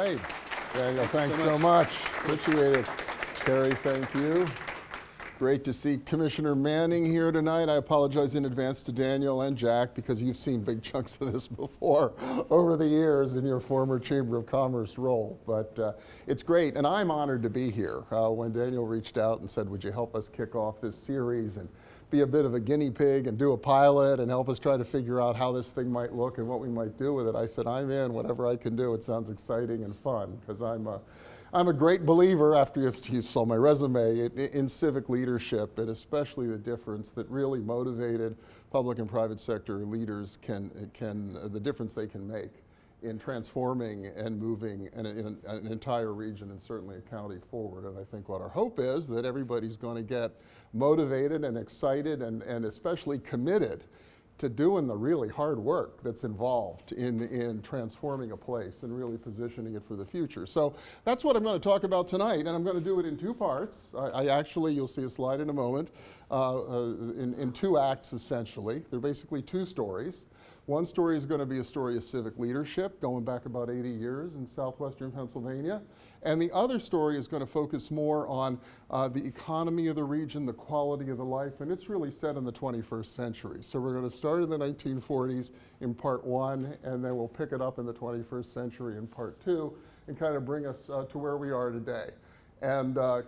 right. Daniel, thanks so much. Appreciate it. Terry, thank you. Great to see Commissioner Manning here tonight. I apologize in advance to Daniel and Jack because you've seen big chunks of this before over the years in your former Chamber of Commerce role. But it's great, and I'm honored to be here. When Daniel reached out and said, would you help us kick off this series and be a bit of a guinea pig and do a pilot and help us try to figure out how this thing might look and what we might do with it, I said, I'm in. Whatever I can do. It sounds exciting and fun because I'm a great believer, after you saw my resume, in civic leadership, and especially the difference that really motivated public and private sector leaders the difference they can make in transforming and moving an entire region and certainly a county forward. And I think what our hope is that everybody's going to get motivated and excited and especially committed to doing the really hard work that's involved in transforming a place and really positioning it for the future. So that's what I'm going to talk about tonight, and I'm going to do it in two parts. I actually, you'll see a slide in a moment, in two acts essentially. They're basically two stories. One story is going to be a story of civic leadership going back about 80 years in southwestern Pennsylvania. And the other story is going to focus more on the economy of the region, the quality of the life, and it's really set in the 21st century. So we're going to start in the 1940s in part one, and then we'll pick it up in the 21st century in part two, and kind of bring us to where we are today. And I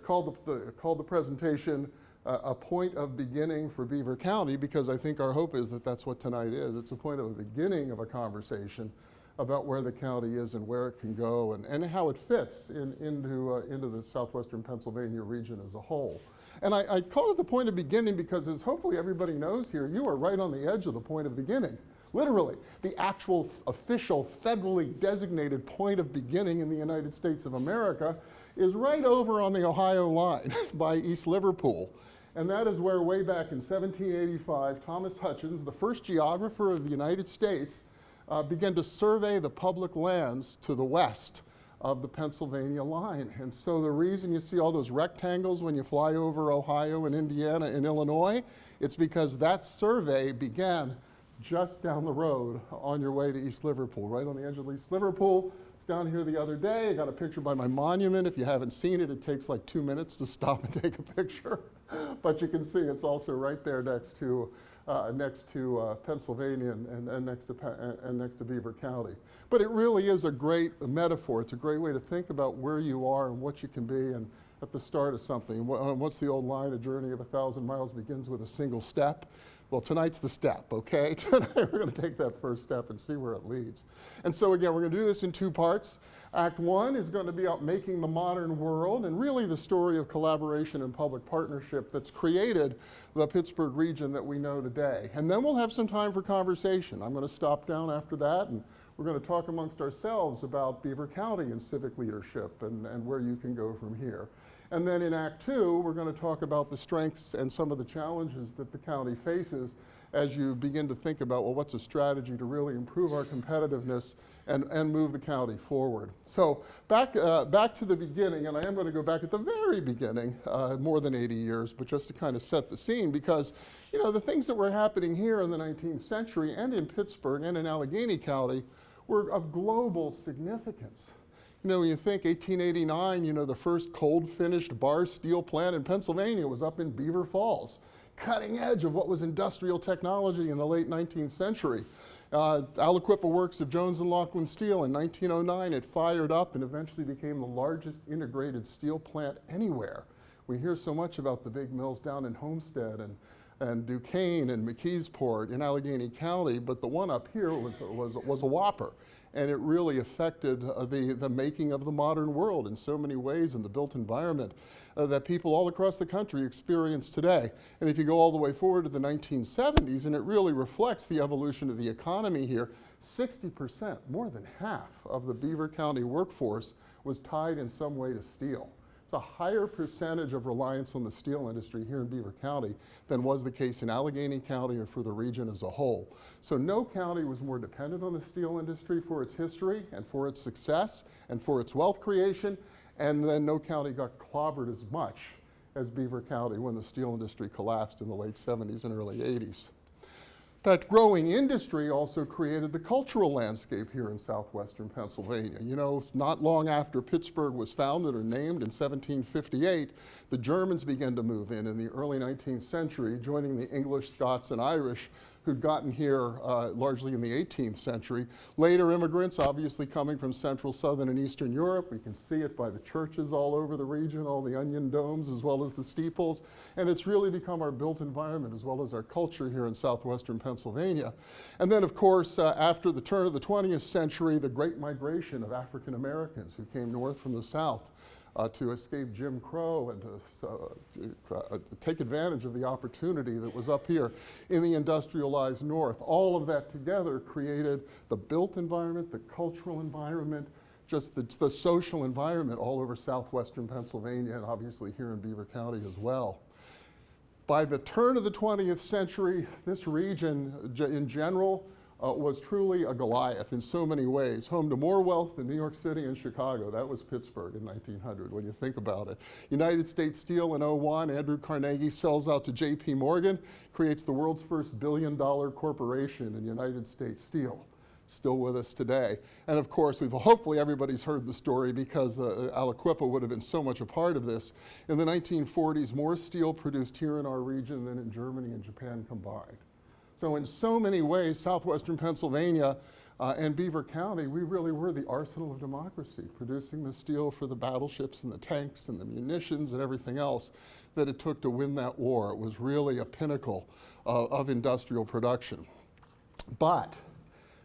called the presentation a point of beginning for Beaver County, because I think our hope is that that's what tonight is. It's a point of a beginning of a conversation about where the county is and where it can go and how it fits into the southwestern Pennsylvania region as a whole. And I call it the point of beginning because, as hopefully everybody knows here, you are right on the edge of the point of beginning. Literally, the actual official federally designated point of beginning in the United States of America is right over on the Ohio line by East Liverpool. And that is where, way back in 1785, Thomas Hutchins, the first geographer of the United States, began to survey the public lands to the west of the Pennsylvania line. And so the reason you see all those rectangles when you fly over Ohio and Indiana and Illinois, it's because that survey began just down the road on your way to East Liverpool, right on the edge of East Liverpool. Down here the other day, I got a picture by my monument. If you haven't seen it, it takes like 2 minutes to stop and take a picture. But you can see it's also right there next to Pennsylvania and next to Beaver County. But it really is a great metaphor. It's a great way to think about where you are and what you can be and at the start of something. What's the old line? A journey of 1,000 miles begins with a single step. Well, tonight's the step, okay? Tonight we're going to take that first step and see where it leads. And so again, we're going to do this in two parts. Act one is going to be about making the modern world and really the story of collaboration and public partnership that's created the Pittsburgh region that we know today. And then we'll have some time for conversation. I'm going to stop down after that, and we're going to talk amongst ourselves about Beaver County and civic leadership and where you can go from here. And then in Act two, we're going to talk about the strengths and some of the challenges that the county faces as you begin to think about, well, what's a strategy to really improve our competitiveness and move the county forward. So back to the beginning, and I am going to go back at the very beginning, more than 80 years, but just to kind of set the scene, because the things that were happening here in the 19th century and in Pittsburgh and in Allegheny County were of global significance. When you think 1889, the first cold-finished bar steel plant in Pennsylvania was up in Beaver Falls, cutting edge of what was industrial technology in the late 19th century. Aliquippa Works of Jones and Laughlin Steel in 1909, it fired up and eventually became the largest integrated steel plant anywhere. We hear so much about the big mills down in Homestead and Duquesne and McKeesport in Allegheny County, but the one up here was a whopper. And it really affected the making of the modern world in so many ways in the built environment that people all across the country experience today. And if you go all the way forward to the 1970s, and it really reflects the evolution of the economy here, 60%, more than half of the Beaver County workforce was tied in some way to steel. It's a higher percentage of reliance on the steel industry here in Beaver County than was the case in Allegheny County or for the region as a whole. So no county was more dependent on the steel industry for its history and for its success and for its wealth creation, and then no county got clobbered as much as Beaver County when the steel industry collapsed in the late 70s and early 80s. That growing industry also created the cultural landscape here in southwestern Pennsylvania. You know, not long after Pittsburgh was founded or named in 1758, the Germans began to move in the early 19th century, joining the English, Scots, and Irish who'd gotten here largely in the 18th century. Later immigrants, obviously coming from Central, Southern, and Eastern Europe. We can see it by the churches all over the region, all the onion domes, as well as the steeples. And it's really become our built environment, as well as our culture here in southwestern Pennsylvania. And then, of course, after the turn of the 20th century, the great migration of African Americans who came north from the south to escape Jim Crow and to take advantage of the opportunity that was up here in the industrialized North. All of that together created the built environment, the cultural environment, just the social environment all over southwestern Pennsylvania and obviously here in Beaver County as well. By the turn of the 20th century, this region in general was truly a Goliath in so many ways, home to more wealth than New York City and Chicago. That was Pittsburgh in 1900, when you think about it. United States Steel in '01, Andrew Carnegie sells out to J.P. Morgan, creates the world's first billion-dollar corporation in United States Steel. Still with us today. And of course, hopefully everybody's heard the story because Aliquippa would have been so much a part of this. In the 1940s, more steel produced here in our region than in Germany and Japan combined. So in so many ways, southwestern Pennsylvania and Beaver County, we really were the arsenal of democracy, producing the steel for the battleships and the tanks and the munitions and everything else that it took to win that war. It was really a pinnacle of industrial production. But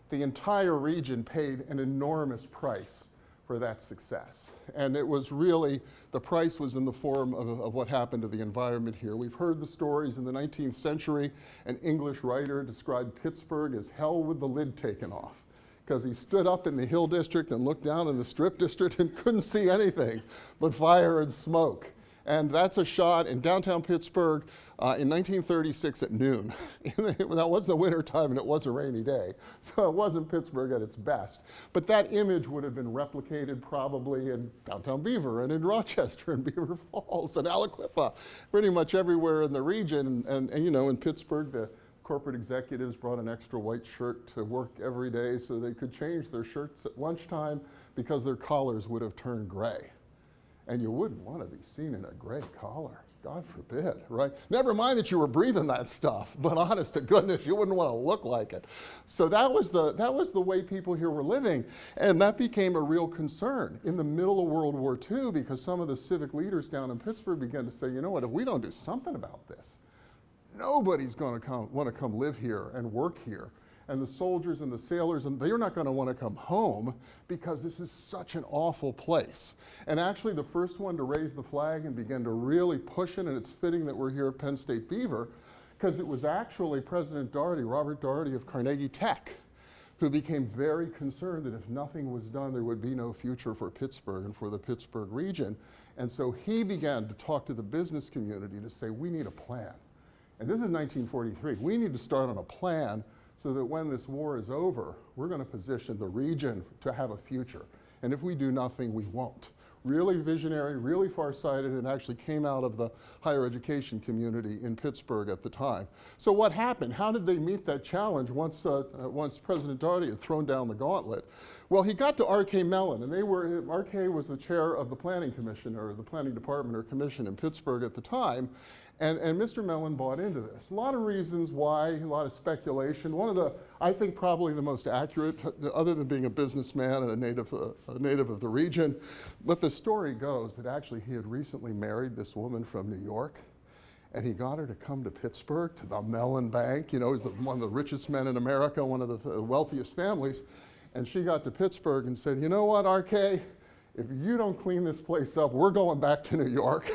the entire region paid an enormous price for that success. And it was really, the price was in the form of what happened to the environment here. We've heard the stories in the 19th century. An English writer described Pittsburgh as hell with the lid taken off, because he stood up in the Hill District and looked down in the Strip District and couldn't see anything but fire and smoke. And that's a shot in downtown Pittsburgh in 1936 at noon. That was the winter time and it was a rainy day, so it wasn't Pittsburgh at its best. But that image would have been replicated probably in downtown Beaver and in Rochester and Beaver Falls and Aliquippa, pretty much everywhere in the region. And you know, in Pittsburgh, the corporate executives brought an extra white shirt to work every day so they could change their shirts at lunchtime because their collars would have turned gray. And you wouldn't want to be seen in a gray collar, God forbid, right? Never mind that you were breathing that stuff, but honest to goodness, you wouldn't want to look like it. So that was the way people here were living, and that became a real concern in the middle of World War II because some of the civic leaders down in Pittsburgh began to say, you know what, if we don't do something about this, nobody's going to want to come live here and work here. And the soldiers and the sailors, and they're not going to want to come home because this is such an awful place. And actually the first one to raise the flag and begin to really push it, and it's fitting that we're here at Penn State Beaver, because it was actually President Doherty, Robert Doherty of Carnegie Tech, who became very concerned that if nothing was done, there would be no future for Pittsburgh and for the Pittsburgh region. And so he began to talk to the business community to say, we need a plan. And this is 1943. We need to start on a plan so that when this war is over, we're going to position the region to have a future. And if we do nothing, we won't. Really visionary, really far-sighted, and actually came out of the higher education community in Pittsburgh at the time. So what happened? How did they meet that challenge once President Doherty had thrown down the gauntlet? Well, he got to R.K. Mellon, and R.K. was the chair of the planning commission, or the planning department or commission in Pittsburgh at the time. And Mr. Mellon bought into this. A lot of reasons why, a lot of speculation. One of the, I think probably the most accurate, other than being a businessman and a native of the region, but the story goes that actually he had recently married this woman from New York, and he got her to come to Pittsburgh, to the Mellon Bank. You know, he's one of the richest men in America, one of the wealthiest families. And she got to Pittsburgh and said, you know what, RK, if you don't clean this place up, we're going back to New York.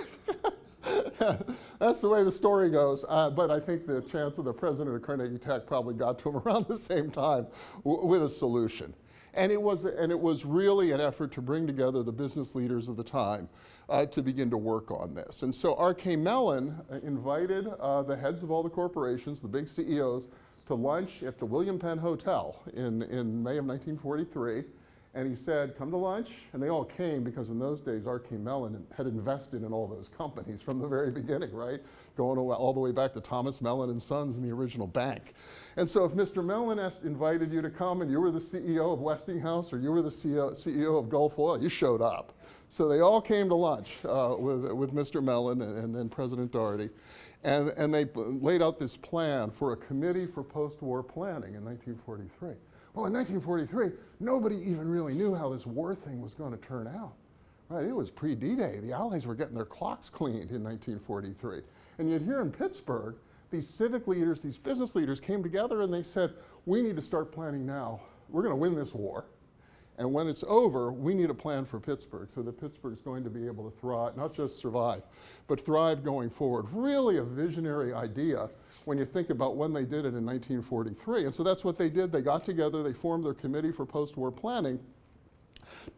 That's the way the story goes, but I think the chance of the president of Carnegie Tech probably got to him around the same time with a solution. And it was really an effort to bring together the business leaders of the time to begin to work on this. And so R.K. Mellon invited the heads of all the corporations, the big CEOs, to lunch at the William Penn Hotel in May of 1943. And he said, come to lunch. And they all came because in those days, R.K. Mellon had invested in all those companies from the very beginning, right? Going all the way back to Thomas Mellon and Sons and the original bank. And so if Mr. Mellon invited you to come and you were the CEO of Westinghouse or you were the CEO of Gulf Oil, you showed up. So they all came to lunch with Mr. Mellon and President Doherty. And they laid out this plan for a committee for post-war planning in 1943. Well, in 1943, nobody even really knew how this war thing was going to turn out. Right? It was pre-D-Day. The Allies were getting their clocks cleaned in 1943. And yet here in Pittsburgh, these civic leaders, these business leaders came together and they said, we need to start planning now. We're going to win this war. And when it's over, we need a plan for Pittsburgh so that Pittsburgh's going to be able to thrive, not just survive, but thrive going forward. Really a visionary idea when you think about when they did it in 1943. And so that's what they did. They got together, they formed their committee for post-war planning,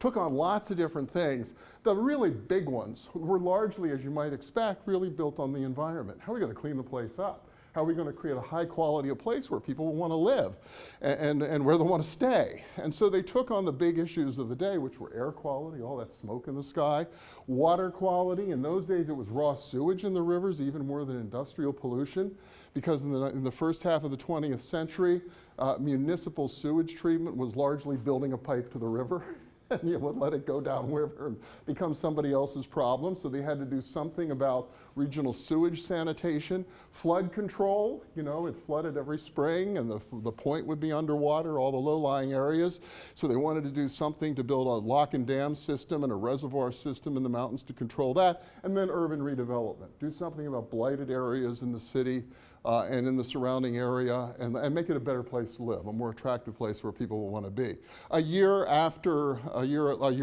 took on lots of different things. The really big ones were largely, as you might expect, really built on the environment. How are we going to clean the place up? How are we going to create a high quality of place where people will want to live and where they want to stay? And so they took on the big issues of the day, which were air quality, all that smoke in the sky, water quality. In those days, it was raw sewage in the rivers, even more than industrial pollution, because in the first half of the 20th century, municipal sewage treatment was largely building a pipe to the river. And you would let it go downriver and become somebody else's problem. So they had to do something about regional sewage sanitation. Flood control, you know, it flooded every spring and the point would be underwater, all the low-lying areas. So they wanted to do something to build a lock and dam system and a reservoir system in the mountains to control that. And then urban redevelopment. Do something about blighted areas in the city and in the surrounding area and make it a better place to live, a more attractive place where people will want to be. A year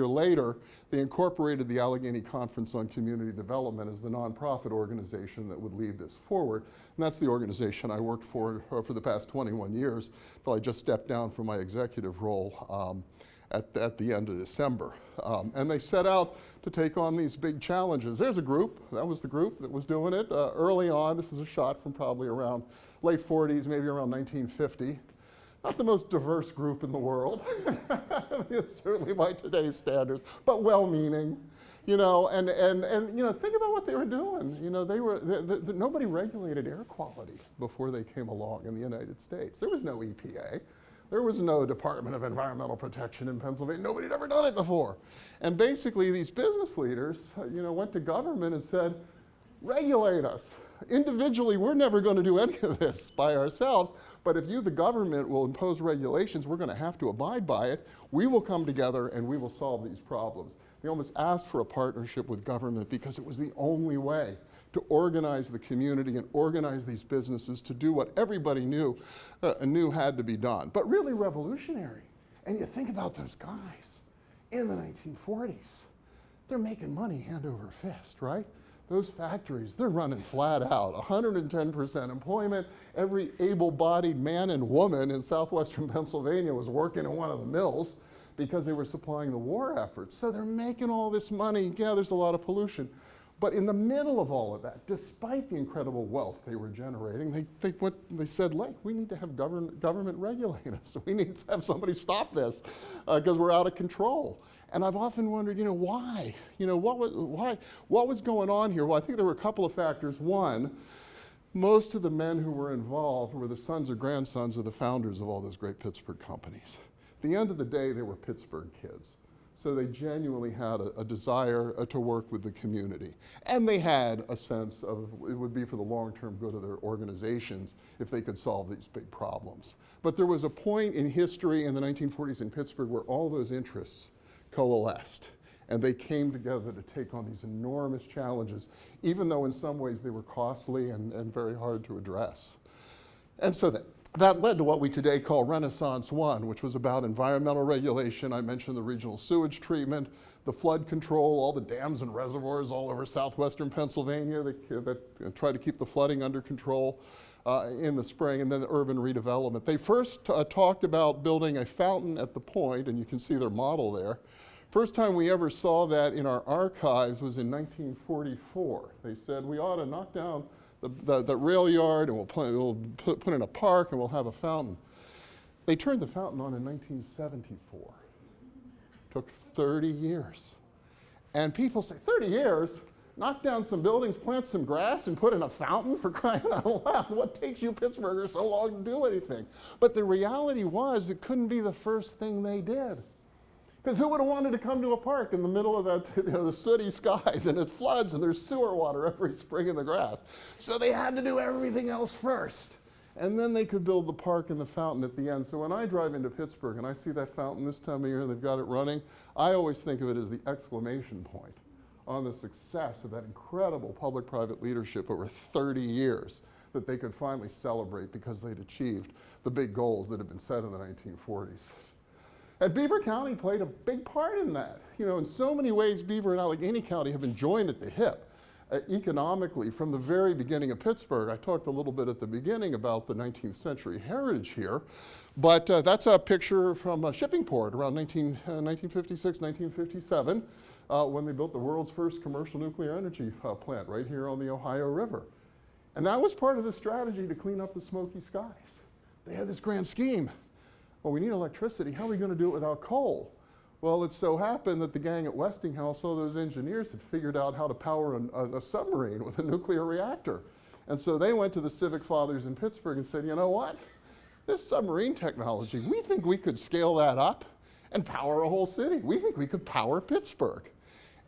later, they incorporated the Allegheny Conference on Community Development as the nonprofit organization that would lead this forward. And that's the organization I worked for the past 21 years, until I just stepped down from my executive role at the end of December. And they set out to take on these big challenges. There's a group, that was the group that was doing it early on. This is a shot from probably around late 40s, maybe around 1950. Not the most diverse group in the world, certainly by today's standards, but well-meaning, you know, and you know, think about what they were doing. You know, nobody regulated air quality before they came along in the United States. There was no EPA. There was no Department of Environmental Protection in Pennsylvania. Nobody had ever done it before. And basically, these business leaders, you know, went to government and said, regulate us. Individually, we're never going to do any of this by ourselves, but if you, the government, will impose regulations, we're going to have to abide by it. We will come together and we will solve these problems. They almost asked for a partnership with government because it was the only way to organize the community and organize these businesses to do what everybody knew had to be done. But really revolutionary. And you think about those guys in the 1940s. They're making money hand over fist, right? Those factories, they're running flat out. 110% employment. Every able-bodied man and woman in southwestern Pennsylvania was working in one of the mills because they were supplying the war efforts. So they're making all this money. Yeah, there's a lot of pollution. But in the middle of all of that, despite the incredible wealth they were generating, they said, like, we need to have government regulate us. We need to have somebody stop this because we're out of control. And I've often wondered, you know, why? You know, what was going on here? Well, I think there were a couple of factors. One, most of the men who were involved were the sons or grandsons of the founders of all those great Pittsburgh companies. At the end of the day, they were Pittsburgh kids. So they genuinely had a desire to work with the community. And they had a sense of it would be for the long-term good of their organizations if they could solve these big problems. But there was a point in history in the 1940s in Pittsburgh where all those interests coalesced. And they came together to take on these enormous challenges, even though in some ways they were costly and very hard to address. And so that led to what we today call Renaissance 1, which was about environmental regulation. I mentioned the regional sewage treatment, the flood control, all the dams and reservoirs all over southwestern Pennsylvania that try to keep the flooding under control in the spring, and then the urban redevelopment. They first talked about building a fountain at the point, and you can see their model there. First time we ever saw that in our archives was in 1944. They said we ought to knock down the rail yard and we'll put in a park and we'll have a fountain. They turned the fountain on in 1974. Took 30 years. And people say, 30 years? Knock down some buildings, plant some grass, and put in a fountain, for crying out loud. What takes you Pittsburghers so long to do anything? But the reality was it couldn't be the first thing they did. Because who would have wanted to come to a park in the middle of that, the sooty skies, and it floods, and there's sewer water every spring in the grass? So they had to do everything else first. And then they could build the park and the fountain at the end. So when I drive into Pittsburgh and I see that fountain this time of year and they've got it running, I always think of it as the exclamation point on the success of that incredible public-private leadership over 30 years that they could finally celebrate because they'd achieved the big goals that had been set in the 1940s. And Beaver County played a big part in that. You know, in so many ways, Beaver and Allegheny County have been joined at the hip economically from the very beginning of Pittsburgh. I talked a little bit at the beginning about the 19th century heritage here, but that's a picture from a shipping port around 1956, 1957, when they built the world's first commercial nuclear energy plant right here on the Ohio River. And that was part of the strategy to clean up the smoky skies. They had this grand scheme. Well, we need electricity. How are we going to do it without coal? Well, it so happened that the gang at Westinghouse, all those engineers, had figured out how to power a submarine with a nuclear reactor. And so they went to the Civic fathers in Pittsburgh and said, you know what? This submarine technology, we think we could scale that up and power a whole city. We think we could power Pittsburgh.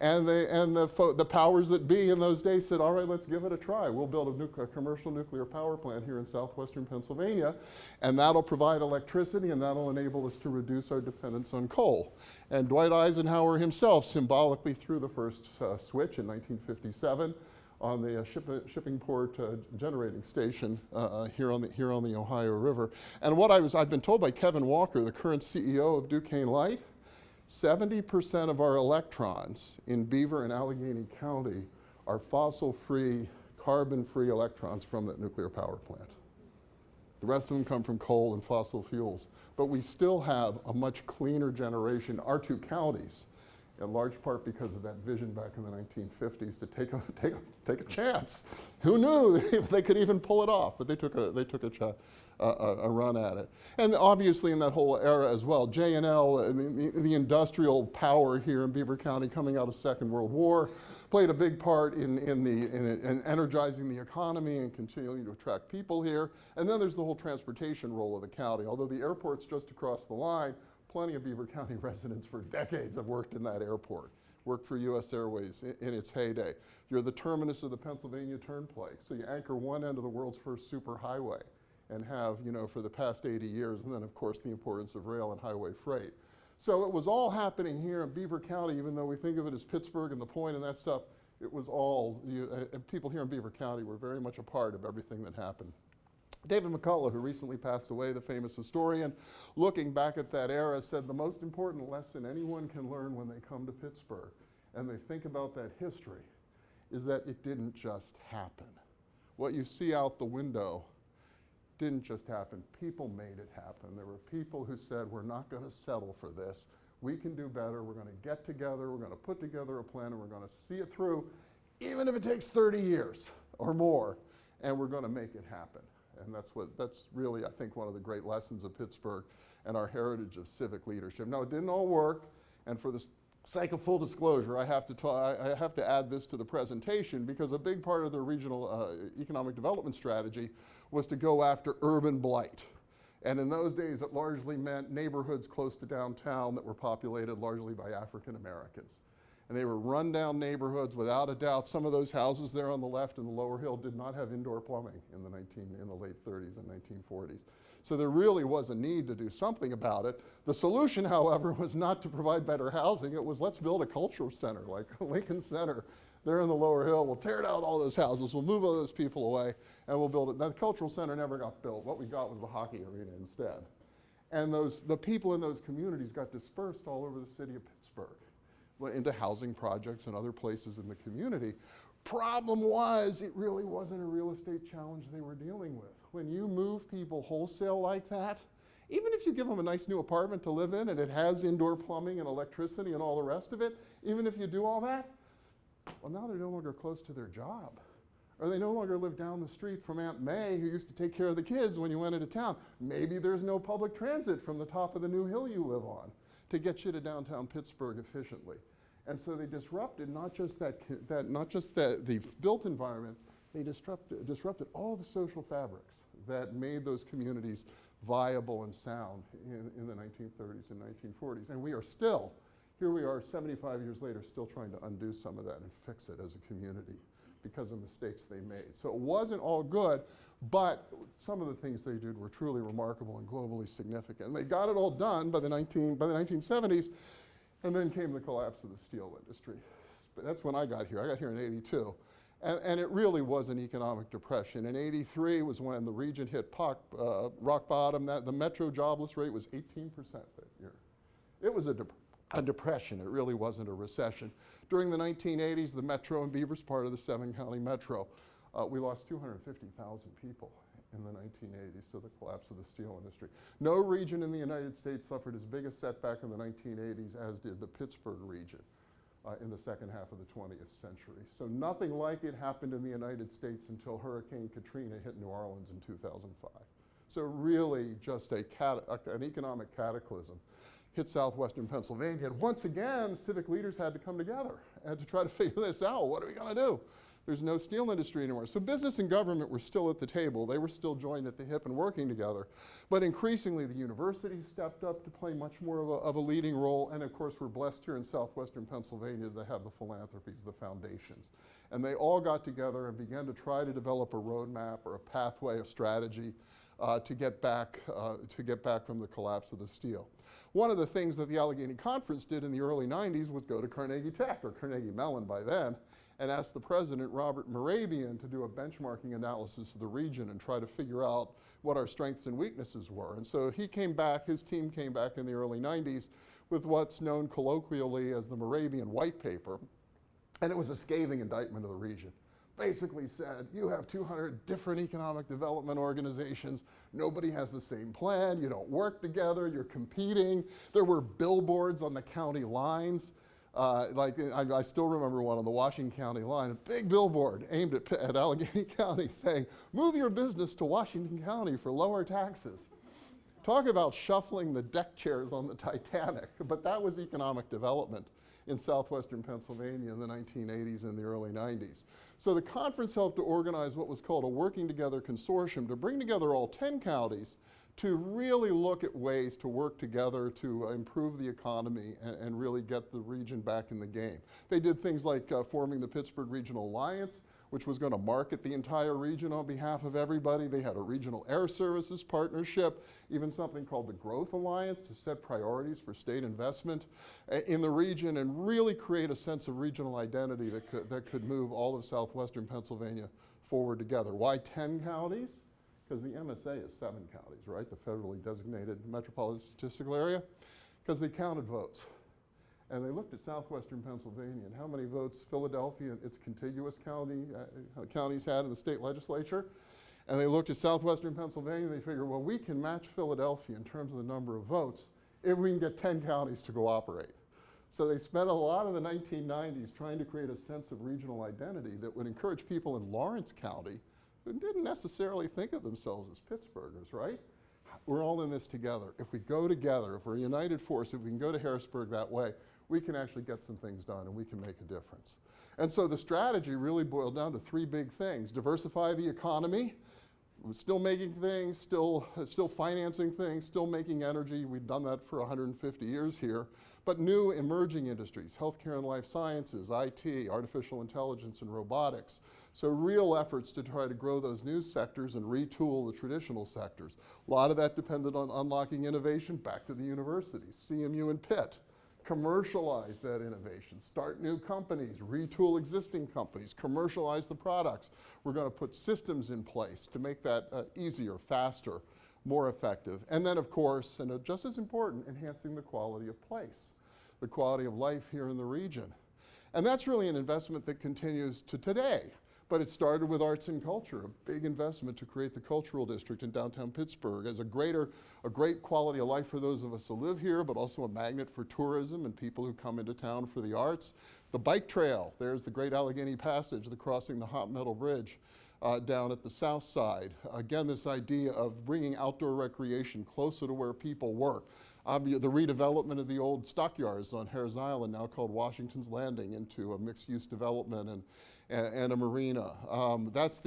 And the powers that be in those days said, all right, let's give it a try. We'll build a commercial nuclear power plant here in southwestern Pennsylvania, and that'll provide electricity, and that'll enable us to reduce our dependence on coal. And Dwight Eisenhower himself symbolically threw the first switch in 1957 on the shipping port generating station here on the Ohio River. And what I've been told by Kevin Walker, the current CEO of Duquesne Light, 70% of our electrons in Beaver and Allegheny County are fossil-free, carbon-free electrons from that nuclear power plant. The rest of them come from coal and fossil fuels. But we still have a much cleaner generation, our two counties, in large part because of that vision back in the 1950s to take a chance. Who knew if they could even pull it off? But they took a run at it. And obviously in that whole era as well, J&L, the industrial power here in Beaver County coming out of Second World War, played a big part in energizing the economy and continuing to attract people here. And then there's the whole transportation role of the county. Although the airport's just across the line, plenty of Beaver County residents for decades have worked in that airport, worked for US Airways in its heyday. You're the terminus of the Pennsylvania Turnpike, so you anchor one end of the world's first superhighway and have, you know, for the past 80 years, and then of course the importance of rail and highway freight. So it was all happening here in Beaver County, even though we think of it as Pittsburgh and the Point and that stuff, it was all, people here in Beaver County were very much a part of everything that happened. David McCullough, who recently passed away, the famous historian, looking back at that era, said the most important lesson anyone can learn when they come to Pittsburgh and they think about that history is that it didn't just happen. What you see out the window didn't just happen. People made it happen. There were people who said, we're not going to settle for this. We can do better. We're going to get together. We're going to put together a plan, and we're going to see it through, even if it takes 30 years or more, and we're going to make it happen. And that's really, I think, one of the great lessons of Pittsburgh and our heritage of civic leadership. Now, it didn't all work, and for the sake of full disclosure, I have to add this to the presentation because a big part of the regional economic development strategy was to go after urban blight. And in those days, it largely meant neighborhoods close to downtown that were populated largely by African Americans. And they were rundown neighborhoods, without a doubt. Some of those houses there on the left in the lower hill did not have indoor plumbing in the late 30s and 1940s. So there really was a need to do something about it. The solution, however, was not to provide better housing. It was, let's build a cultural center like Lincoln Center there in the lower hill. We'll tear down all those houses. We'll move all those people away, and we'll build it. Now, the cultural center never got built. What we got was the hockey arena instead. And the people in those communities got dispersed all over the city of Pittsburgh into housing projects and other places in the community. Problem was, it really wasn't a real estate challenge they were dealing with. When you move people wholesale like that, even if you give them a nice new apartment to live in and it has indoor plumbing and electricity and all the rest of it, even if you do all that, well, now they're no longer close to their job. Or they no longer live down the street from Aunt May, who used to take care of the kids when you went into town. Maybe there's no public transit from the top of the new hill you live on to get you to downtown Pittsburgh efficiently. And so they disrupted not just the built environment, they disrupted all the social fabrics that made those communities viable and sound in the 1930s and 1940s. And here we are 75 years later, still trying to undo some of that and fix it as a community because of mistakes they made. So it wasn't all good, but some of the things they did were truly remarkable and globally significant. And they got it all done by the 1970s, and then came the collapse of the steel industry. But that's when I got here. I got here in '82. And it really was an economic depression. In '83 was when the region hit rock bottom. The metro jobless rate was 18% that year. It was a depression. It really wasn't a recession. During the 1980s, the metro and Beaver's part of the 7-county metro, we lost 250,000 people in the 1980s to the collapse of the steel industry. No region in the United States suffered as big a setback in the 1980s as did the Pittsburgh region in the second half of the 20th century. So nothing like it happened in the United States until Hurricane Katrina hit New Orleans in 2005. So really just an economic cataclysm hit southwestern Pennsylvania. And once again, civic leaders had to come together and to try to figure this out. What are we gonna do? There's no steel industry anymore. So business and government were still at the table. They were still joined at the hip and working together. But increasingly, the universities stepped up to play much more of a leading role. And of course, we're blessed here in southwestern Pennsylvania to have the philanthropies, the foundations. And they all got together and began to try to develop a roadmap or a pathway, a strategy to get back from the collapse of the steel. One of the things that the Allegheny Conference did in the early 90s was go to Carnegie Tech, or Carnegie Mellon by then, and asked the president, Robert Moravian, to do a benchmarking analysis of the region and try to figure out what our strengths and weaknesses were. And so his team came back in the early 90s with what's known colloquially as the Moravian White Paper, and it was a scathing indictment of the region. Basically said, you have 200 different economic development organizations, nobody has the same plan, you don't work together, you're competing. There were billboards on the county lines. I still remember one on the Washington County line, a big billboard aimed at Allegheny County saying, move your business to Washington County for lower taxes. Talk about shuffling the deck chairs on the Titanic, but that was economic development in southwestern Pennsylvania in the 1980s and the early 90s. So the conference helped to organize what was called a working together consortium to bring together all 10 counties to really look at ways to work together to improve the economy and really get the region back in the game. They did things like forming the Pittsburgh Regional Alliance, which was going to market the entire region on behalf of everybody. They had a regional air services partnership, even something called the Growth Alliance to set priorities for state investment in the region and really create a sense of regional identity that could move all of southwestern Pennsylvania forward together. Why 10 counties? Because the MSA is 7 counties, right? The federally designated metropolitan statistical area, because they counted votes. And they looked at southwestern Pennsylvania and how many votes Philadelphia and its contiguous counties had in the state legislature. And they looked at southwestern Pennsylvania and they figured, well, we can match Philadelphia in terms of the number of votes if we can get 10 counties to cooperate. So they spent a lot of the 1990s trying to create a sense of regional identity that would encourage people in Lawrence County who didn't necessarily think of themselves as Pittsburghers, right? We're all in this together. If we go together, if we're a united force, if we can go to Harrisburg that way, we can actually get some things done and we can make a difference. And so the strategy really boiled down to 3 big things. Diversify the economy, still making things, still financing things, still making energy. We've done that for 150 years here. But new emerging industries, healthcare and life sciences, IT, artificial intelligence and robotics. So real efforts to try to grow those new sectors and retool the traditional sectors. A lot of that depended on unlocking innovation back to the universities, CMU and Pitt. Commercialize that innovation, start new companies, retool existing companies, commercialize the products. We're going to put systems in place to make that easier, faster, more effective. And then, of course, and just as important, enhancing the quality of place, the quality of life here in the region. And that's really an investment that continues to today. But it started with arts and culture, a big investment to create the cultural district in downtown Pittsburgh as a great quality of life for those of us who live here, but also a magnet for tourism and people who come into town for the arts. The bike trail, there's the Great Allegheny Passage, the crossing the Hot Metal Bridge down at the south side. Again, this idea of bringing outdoor recreation closer to where people work. The redevelopment of the old stockyards on Hares Island, now called Washington's Landing, into a mixed-use development and a marina. That's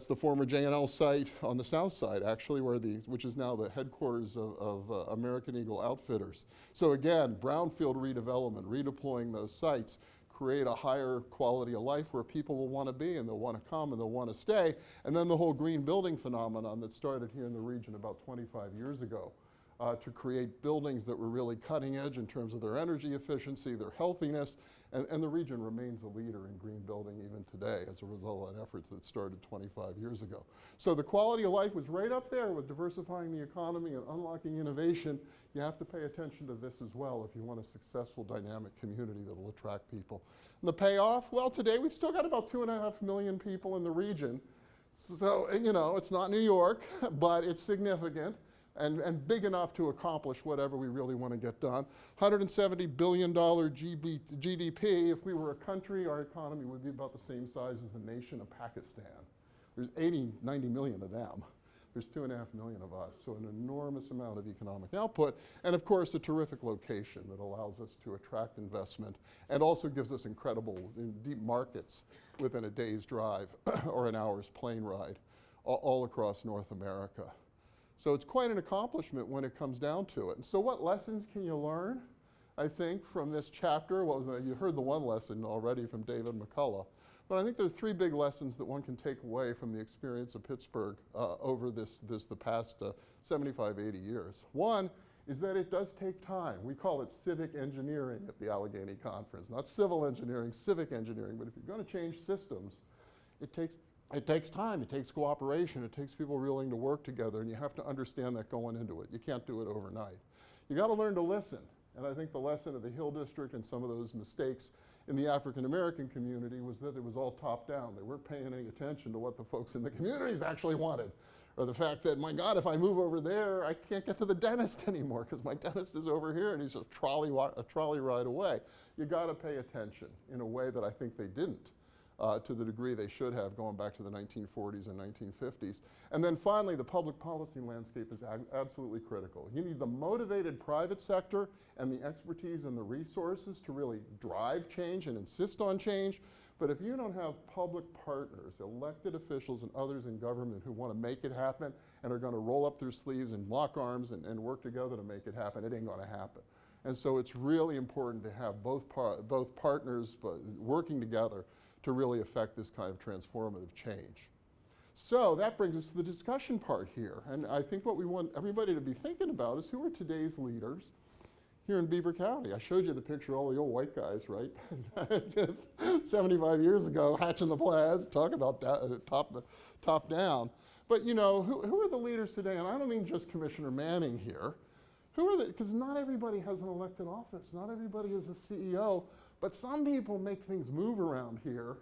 the former J&L site on the south side, actually, which is now the headquarters of American Eagle Outfitters. So again, brownfield redevelopment, redeploying those sites, create a higher quality of life where people will want to be and they'll want to come and they'll want to stay. And then the whole green building phenomenon that started here in the region about 25 years ago. To create buildings that were really cutting edge in terms of their energy efficiency, their healthiness, and the region remains a leader in green building even today as a result of that effort that started 25 years ago. So the quality of life was right up there with diversifying the economy and unlocking innovation. You have to pay attention to this as well if you want a successful, dynamic community that will attract people. And the payoff, well, today we've still got about 2.5 million people in the region. So, you know, it's not New York, but it's significant. And big enough to accomplish whatever we really want to get done. $170 billion GDP. If we were a country, our economy would be about the same size as the nation of Pakistan. There's 90 million of them. There's 2.5 million of us, so an enormous amount of economic output. And of course, a terrific location that allows us to attract investment and also gives us incredible deep markets within a day's drive or an hour's plane ride all across North America. So it's quite an accomplishment when it comes down to it. And so what lessons can you learn, I think, from this chapter? You heard the one lesson already from David McCullough. But I think there are 3 big lessons that one can take away from the experience of Pittsburgh over the past 75, 80 years. One is that it does take time. We call it civic engineering at the Allegheny Conference. Not civil engineering, civic engineering. But if you're going to change systems, it takes time, it takes cooperation, it takes people willing to work together, and you have to understand that going into it. You can't do it overnight. You got to learn to listen, and I think the lesson of the Hill District and some of those mistakes in the African American community was that it was all top down. They weren't paying any attention to what the folks in the communities actually wanted, or the fact that, my God, if I move over there, I can't get to the dentist anymore because my dentist is over here and he's just a trolley ride away. You got to pay attention in a way that I think they didn't. To the degree they should have, going back to the 1940s and 1950s. And then finally, the public policy landscape is absolutely critical. You need the motivated private sector and the expertise and the resources to really drive change and insist on change. But if you don't have public partners, elected officials and others in government who want to make it happen and are going to roll up their sleeves and lock arms and work together to make it happen, it ain't going to happen. And so it's really important to have both partners working together to really affect this kind of transformative change. So that brings us to the discussion part here. And I think what we want everybody to be thinking about is who are today's leaders here in Beaver County. I showed you the picture of all the old white guys, right? 75 years ago, hatching the plans, talk about top down. But you know, who are the leaders today? And I don't mean just Commissioner Manning here. Who are they? Because not everybody has an elected office. Not everybody is a CEO. But some people make things move around here,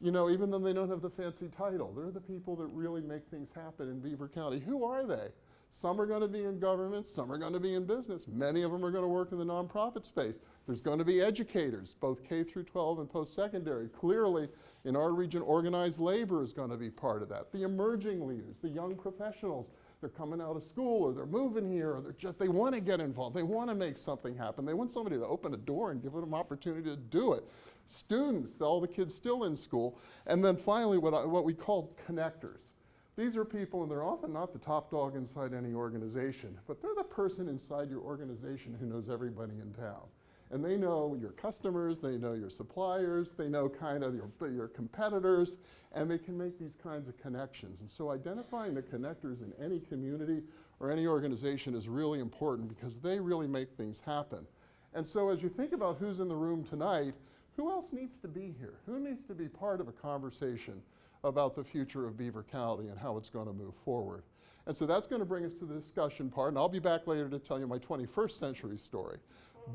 you know, even though they don't have the fancy title. They're the people that really make things happen in Beaver County. Who are they? Some are going to be in government, some are going to be in business. Many of them are going to work in the nonprofit space. There's going to be educators, both K through 12 and post-secondary. Clearly, in our region, organized labor is going to be part of that. The emerging leaders, the young professionals, they're coming out of school or they're moving here or they want to get involved. They want to make something happen. They want somebody to open a door and give them an opportunity to do it. Students, all the kids still in school. And then finally, what we call connectors. These are people, and they're often not the top dog inside any organization, but they're the person inside your organization who knows everybody in town. And they know your customers, they know your suppliers, they know kind of your competitors, and they can make these kinds of connections. And so identifying the connectors in any community or any organization is really important because they really make things happen. And so as you think about who's in the room tonight, who else needs to be here? Who needs to be part of a conversation about the future of Beaver County and how it's going to move forward? And so that's going to bring us to the discussion part, and I'll be back later to tell you my 21st century story.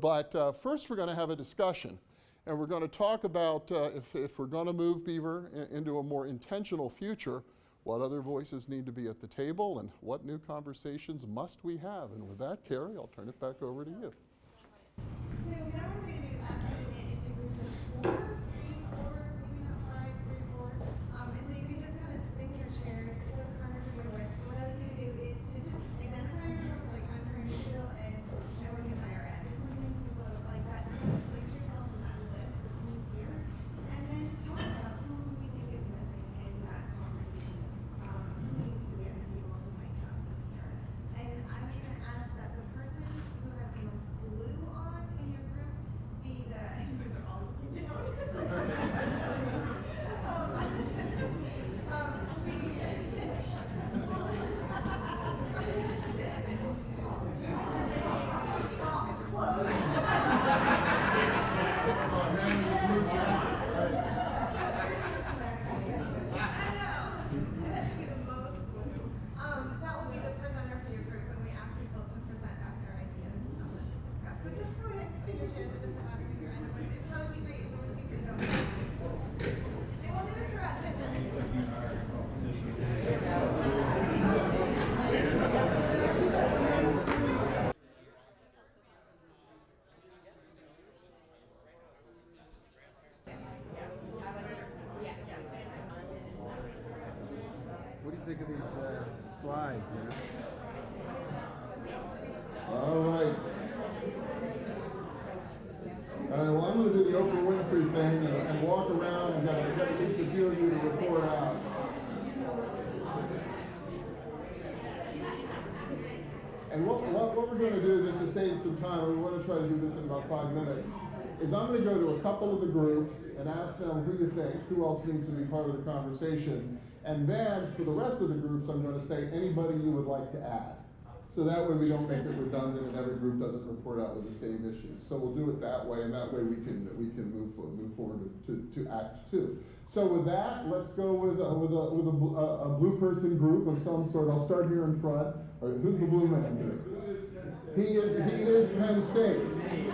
But first we're going to have a discussion, and we're going to talk about if we're going to move Beaver into a more intentional future, what other voices need to be at the table, and what new conversations must we have. And with that, Carrie, I'll turn it back over to you. So now what we're going to do is ask you to get into groups of 4, 3, 4, maybe not 5, 3, 4. And so you can just kind of spin your chairs. It doesn't matter who you're with. What I'd like you to do is to just identify yourself like I'm trying to feel and think of these slides, you know? All right. All right, well, I'm going to do the Oprah Winfrey thing and walk around and get at least a few of you to report out. And what we're going to do, just to save some time, we want to try to do this in about 5 minutes, is I'm going to go to a couple of the groups and ask them who you think, who else needs to be part of the conversation. And then for the rest of the groups, I'm going to say anybody you would like to add. So that way we don't make it redundant and every group doesn't report out with the same issues. So we'll do it that way, and that way we can move forward to Act 2. So with that, let's go with a blue person group of some sort. I'll start here in front. All right, who's the blue man here? He is Penn State.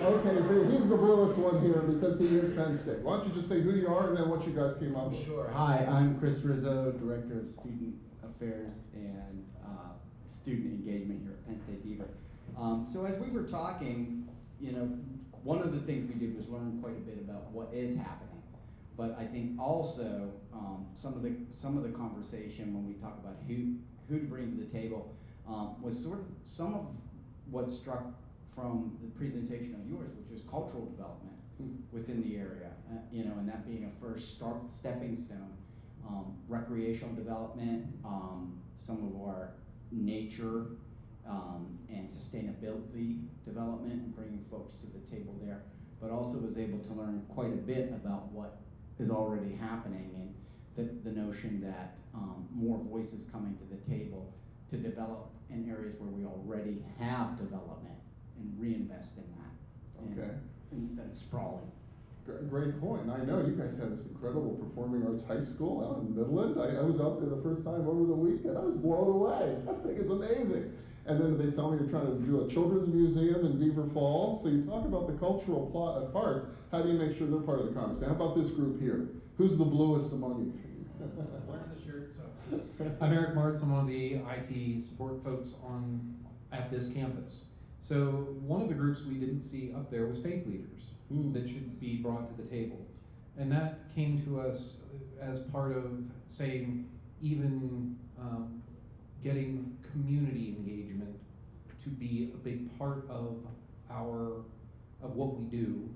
Okay, he's the bluest one here because he is Penn State. Why don't you just say who you are and then what you guys came up with? Sure. Hi, I'm Chris Rizzo, Director of Student Affairs and Student Engagement here at Penn State Beaver. So as we were talking, you know, one of the things we did was learn quite a bit about what is happening. But I think also some of the conversation when we talk about who to bring to the table was sort of some of what struck from the presentation of yours, which was cultural development within the area, you know, and that being a first stepping stone. Recreational development, some of our nature and sustainability development, and bringing folks to the table there, but also was able to learn quite a bit about what is already happening and the notion that more voices coming to the table to develop in areas where we already have development and reinvest in that. Okay. Instead of sprawling. Great point. And I know you guys have this incredible performing arts high school out in Midland. I was out there the first time over the weekend. I was blown away. I think it's amazing. And then they tell me you're trying to do a children's museum in Beaver Falls. So you talk about the cultural parts. How do you make sure they're part of the conversation? How about this group here? Who's the bluest among you? Wearing the shirt, so. I'm Eric Martz. I'm one of the IT support folks at this campus. So one of the groups we didn't see up there was faith leaders that should be brought to the table. And that came to us as part of saying even getting community engagement to be a big part of what we do.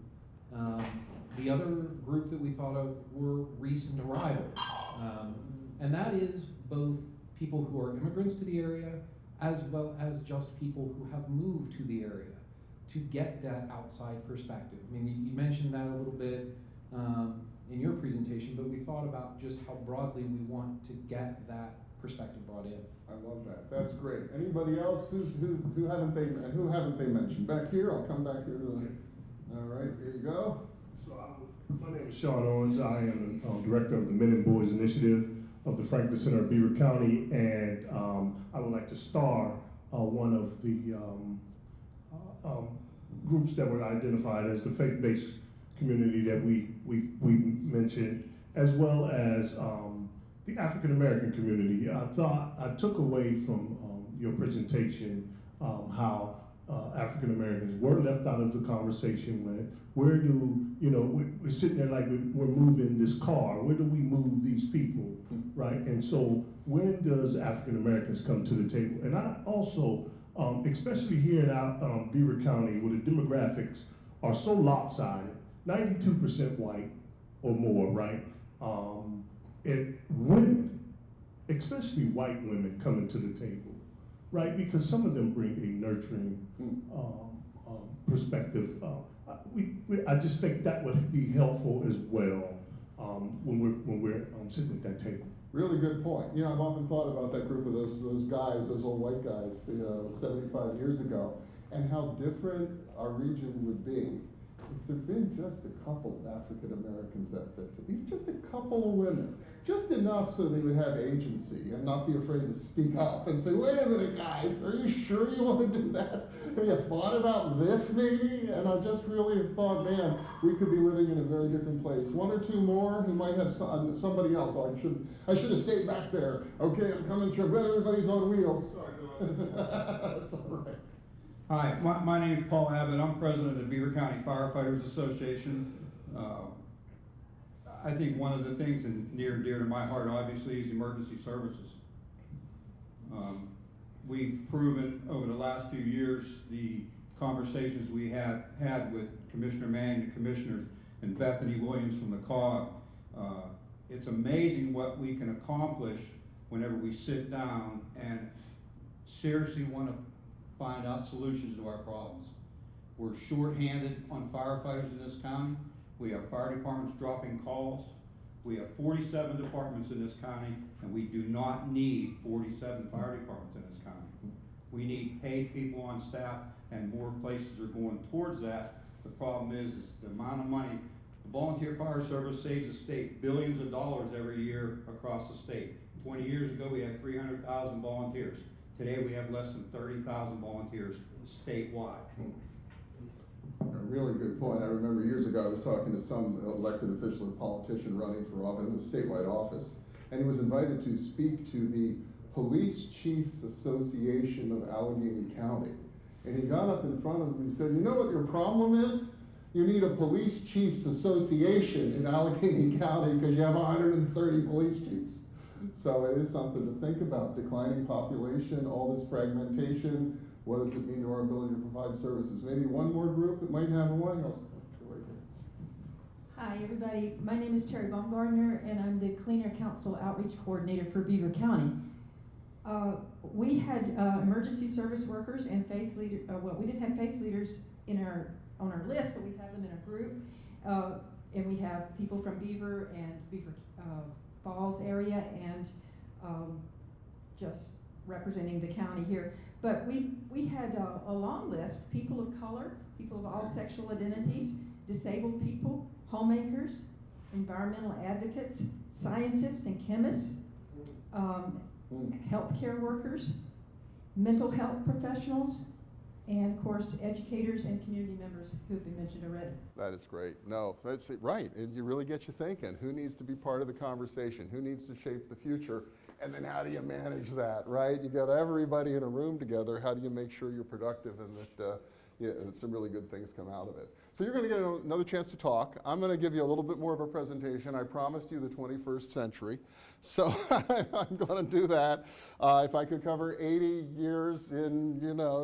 The other group that we thought of were recent arrivals. And that is both people who are immigrants to the area as well as just people who have moved to the area to get that outside perspective. I mean, you mentioned that a little bit in your presentation, but we thought about just how broadly we want to get that perspective brought in. I love that. That's great. Anybody else who haven't they mentioned? Back here, I'll come back here to the. All right, here you go. So my name is Sean Owens. I am the director of the Men and Boys Initiative of the Franklin Center of Beaver County, and I would like to star one of the groups that were identified as the faith-based community that we mentioned, as well as the African American community. I took away from your presentation how African Americans were left out of the conversation. Where do, you know, we're sitting there like we're moving this car. Where do we move these people, right? And so when does African Americans come to the table? And I also, especially here in Beaver County, where the demographics are so lopsided, 92% white or more, right? And women, especially white women, coming to the table, right? Because some of them bring a nurturing perspective. I just think that would be helpful as well when we're sitting at that table. Really good point. You know, I've often thought about that group of those guys, those old white guys, you know, 75 years ago, and how different our region would be if there'd been just a couple of African Americans that fit, just a couple of women, just enough so they would have agency and not be afraid to speak up and say, wait a minute, guys, are you sure you want to do that? Have you thought about this maybe? And I just really have thought, man, we could be living in a very different place. One or two more who might have somebody else. I should have stayed back there. Okay, I'm coming through. But everybody's on wheels. That's all right. Hi, my name is Paul Abbott. I'm president of the Beaver County Firefighters Association. I think one of the things that's near and dear to my heart, obviously, is emergency services. We've proven over the last few years, the conversations we had with Commissioner Manning, the commissioners, and Bethany Williams from the COG, it's amazing what we can accomplish whenever we sit down and seriously want to find out solutions to our problems. We're short-handed on firefighters in this county. We have fire departments dropping calls. We have 47 departments in this county, and we do not need 47 fire departments in this county. We need paid people on staff, and more places are going towards that. The problem is the amount of money. The volunteer fire service saves the state billions of dollars every year across the state. 20 years ago, we had 300,000 volunteers. Today, we have less than 30,000 volunteers statewide. A really good point. I remember years ago I was talking to some elected official or politician running for office, in a statewide office, and he was invited to speak to the Police Chiefs Association of Allegheny County. And he got up in front of them and said, you know what your problem is? You need a Police Chiefs Association in Allegheny County because you have 130 police chiefs. So it is something to think about. Declining population, all this fragmentation. What does it mean to our ability to provide services? Maybe one more group that might have one else. Hi, everybody. My name is Terry Baumgardner, and I'm the Clean Air Council Outreach Coordinator for Beaver County. We had emergency service workers and faith leaders. Well, we didn't have faith leaders on our list, but we have them in a group. And we have people from Beaver and Beaver Falls area, and just representing the county here. But we had a long list: people of color, people of all sexual identities, disabled people, homemakers, environmental advocates, scientists and chemists, healthcare workers, mental health professionals, and of course educators and community members who have been mentioned already. That is great. No, that's right. You really get you thinking. Who needs to be part of the conversation? Who needs to shape the future? And then how do you manage that, right? You got everybody in a room together. How do you make sure you're productive and that some really good things come out of it? So you're going to get another chance to talk. I'm going to give you a little bit more of a presentation. I promised you the 21st century. So I'm going to do that. If I could cover 80 years in,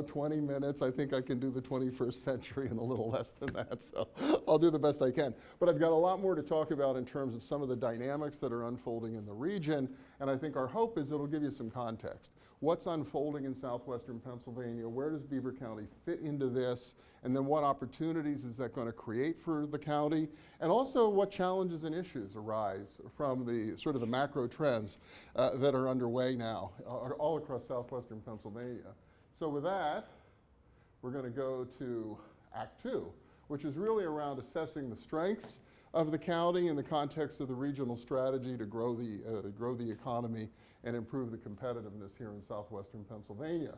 20 minutes, I think I can do the 21st century in a little less than that. So I'll do the best I can. But I've got a lot more to talk about in terms of some of the dynamics that are unfolding in the region. And I think our hope is it'll give you some context. What's unfolding in southwestern Pennsylvania? Where does Beaver County fit into this? And then what opportunities is that going to create for the county? And also what challenges and issues arise from the sort of the macro trends that are underway now all across southwestern Pennsylvania. So with that, we're going to go to Act 2, which is really around assessing the strengths of the county in the context of the regional strategy to grow the economy and improve the competitiveness here in southwestern Pennsylvania.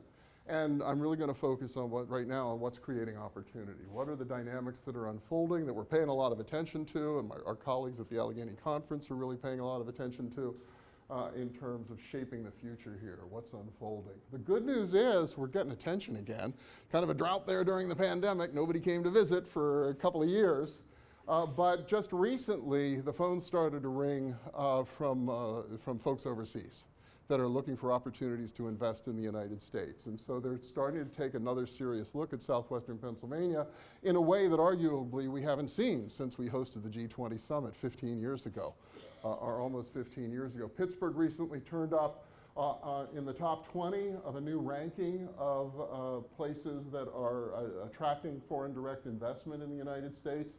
And I'm really going to focus on right now on what's creating opportunity. What are the dynamics that are unfolding that we're paying a lot of attention to, and our colleagues at the Allegheny Conference are really paying a lot of attention to in terms of shaping the future here, what's unfolding. The good news is we're getting attention again. Kind of a drought there during the pandemic. Nobody came to visit for a couple of years. But just recently, the phone started to ring from folks overseas that are looking for opportunities to invest in the United States. And so they're starting to take another serious look at southwestern Pennsylvania in a way that arguably we haven't seen since we hosted the G20 summit 15 years ago, or almost 15 years ago. Pittsburgh recently turned up in the top 20 of a new ranking of places that are attracting foreign direct investment in the United States.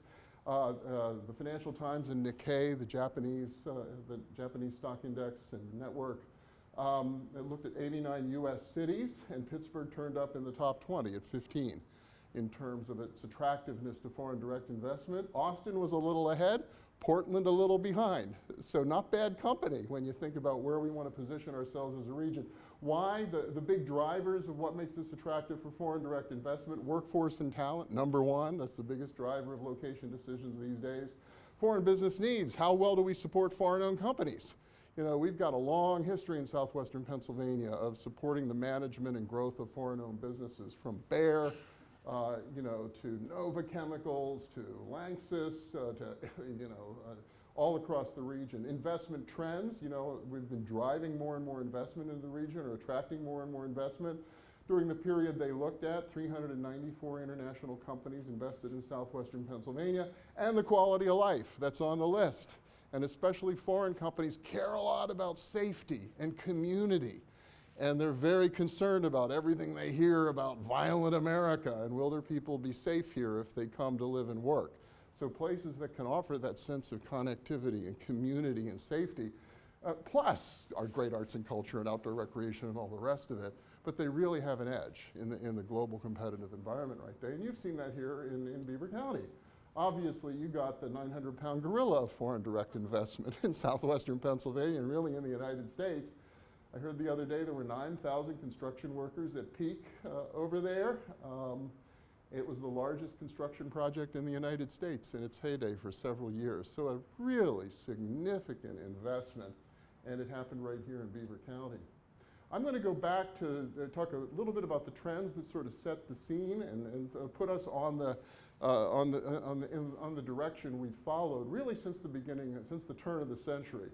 The Financial Times and Nikkei, the Japanese stock index and network, it looked at 89 U.S. cities, and Pittsburgh turned up in the top 20 at 15 in terms of its attractiveness to foreign direct investment. Austin was a little ahead, Portland a little behind. So not bad company when you think about where we want to position ourselves as a region. Why? The big drivers of what makes this attractive for foreign direct investment: workforce and talent, number one. That's the biggest driver of location decisions these days. Foreign business needs. How well do we support foreign-owned companies? We've got a long history in southwestern Pennsylvania of supporting the management and growth of foreign-owned businesses, from Bayer, to Nova Chemicals, to Lanxess, to all across the region. Investment trends, you know, we've been driving more and more investment into the region, or attracting more and more investment. During the period they looked at, 394 international companies invested in southwestern Pennsylvania, and the quality of life that's on the list. And especially foreign companies care a lot about safety and community. And they're very concerned about everything they hear about violent America, and will their people be safe here if they come to live and work. So places that can offer that sense of connectivity and community and safety, plus our great arts and culture and outdoor recreation and all the rest of it, but they really have an edge in the global competitive environment right there. And you've seen that here in Beaver County. Obviously, you got the 900-pound gorilla of foreign direct investment in southwestern Pennsylvania and really in the United States. I heard the other day there were 9,000 construction workers at peak over there. It was the largest construction project in the United States in its heyday for several years. So a really significant investment, and it happened right here in Beaver County. I'm going to go back to talk a little bit about the trends that sort of set the scene and put us on the direction we've followed really since the beginning, since the turn of the century.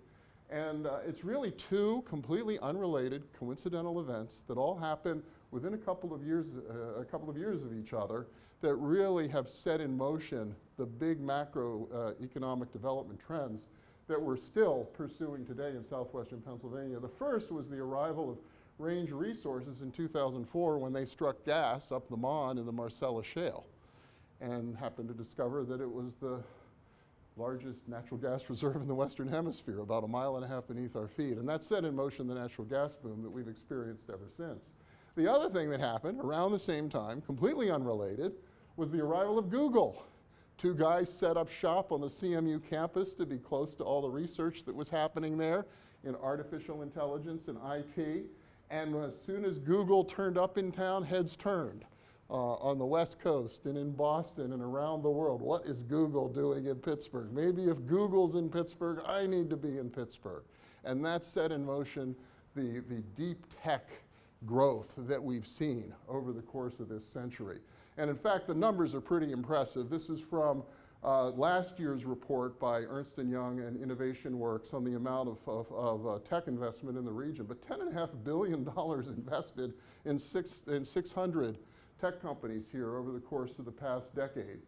And it's really two completely unrelated coincidental events that all happen within a couple of years of each other that really have set in motion the big macro economic development trends that we're still pursuing today in southwestern Pennsylvania. The first was the arrival of Range Resources in 2004 when they struck gas up the Mon in the Marcellus Shale and happened to discover that it was the largest natural gas reserve in the Western Hemisphere, about 1.5 miles beneath our feet. And that set in motion the natural gas boom that we've experienced ever since. The other thing that happened around the same time, completely unrelated, was the arrival of Google. Two guys set up shop on the CMU campus to be close to all the research that was happening there in artificial intelligence and IT. And as soon as Google turned up in town, heads turned on the West Coast and in Boston and around the world. What is Google doing in Pittsburgh? Maybe if Google's in Pittsburgh, I need to be in Pittsburgh. And that set in motion the deep tech growth that we've seen over the course of this century. And in fact, the numbers are pretty impressive. This is from last year's report by Ernst & Young and Innovation Works on the amount of tech investment in the region, but $10.5 billion invested in 600 tech companies here over the course of the past decade.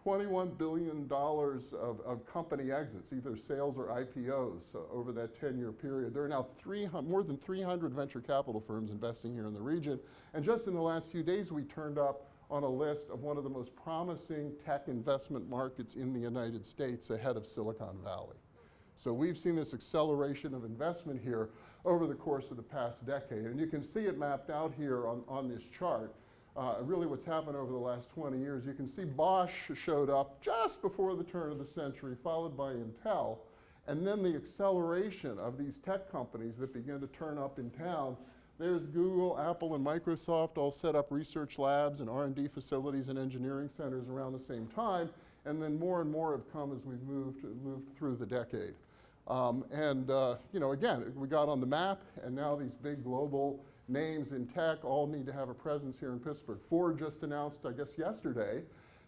$21 billion of company exits, either sales or IPOs, over that 10-year period. There are now more than 300 venture capital firms investing here in the region. And just in the last few days, we turned up on a list of one of the most promising tech investment markets in the United States ahead of Silicon Valley. So we've seen this acceleration of investment here over the course of the past decade. And you can see it mapped out here on this chart. Really what's happened over the last 20 years. You can see Bosch showed up just before the turn of the century, followed by Intel, and then the acceleration of these tech companies that began to turn up in town. There's Google, Apple, and Microsoft all set up research labs and R&D facilities and engineering centers around the same time, and then more and more have come as we've moved through the decade. You know, again, we got on the map, and now these big global names in tech all need to have a presence here in Pittsburgh. Ford just announced, I guess yesterday,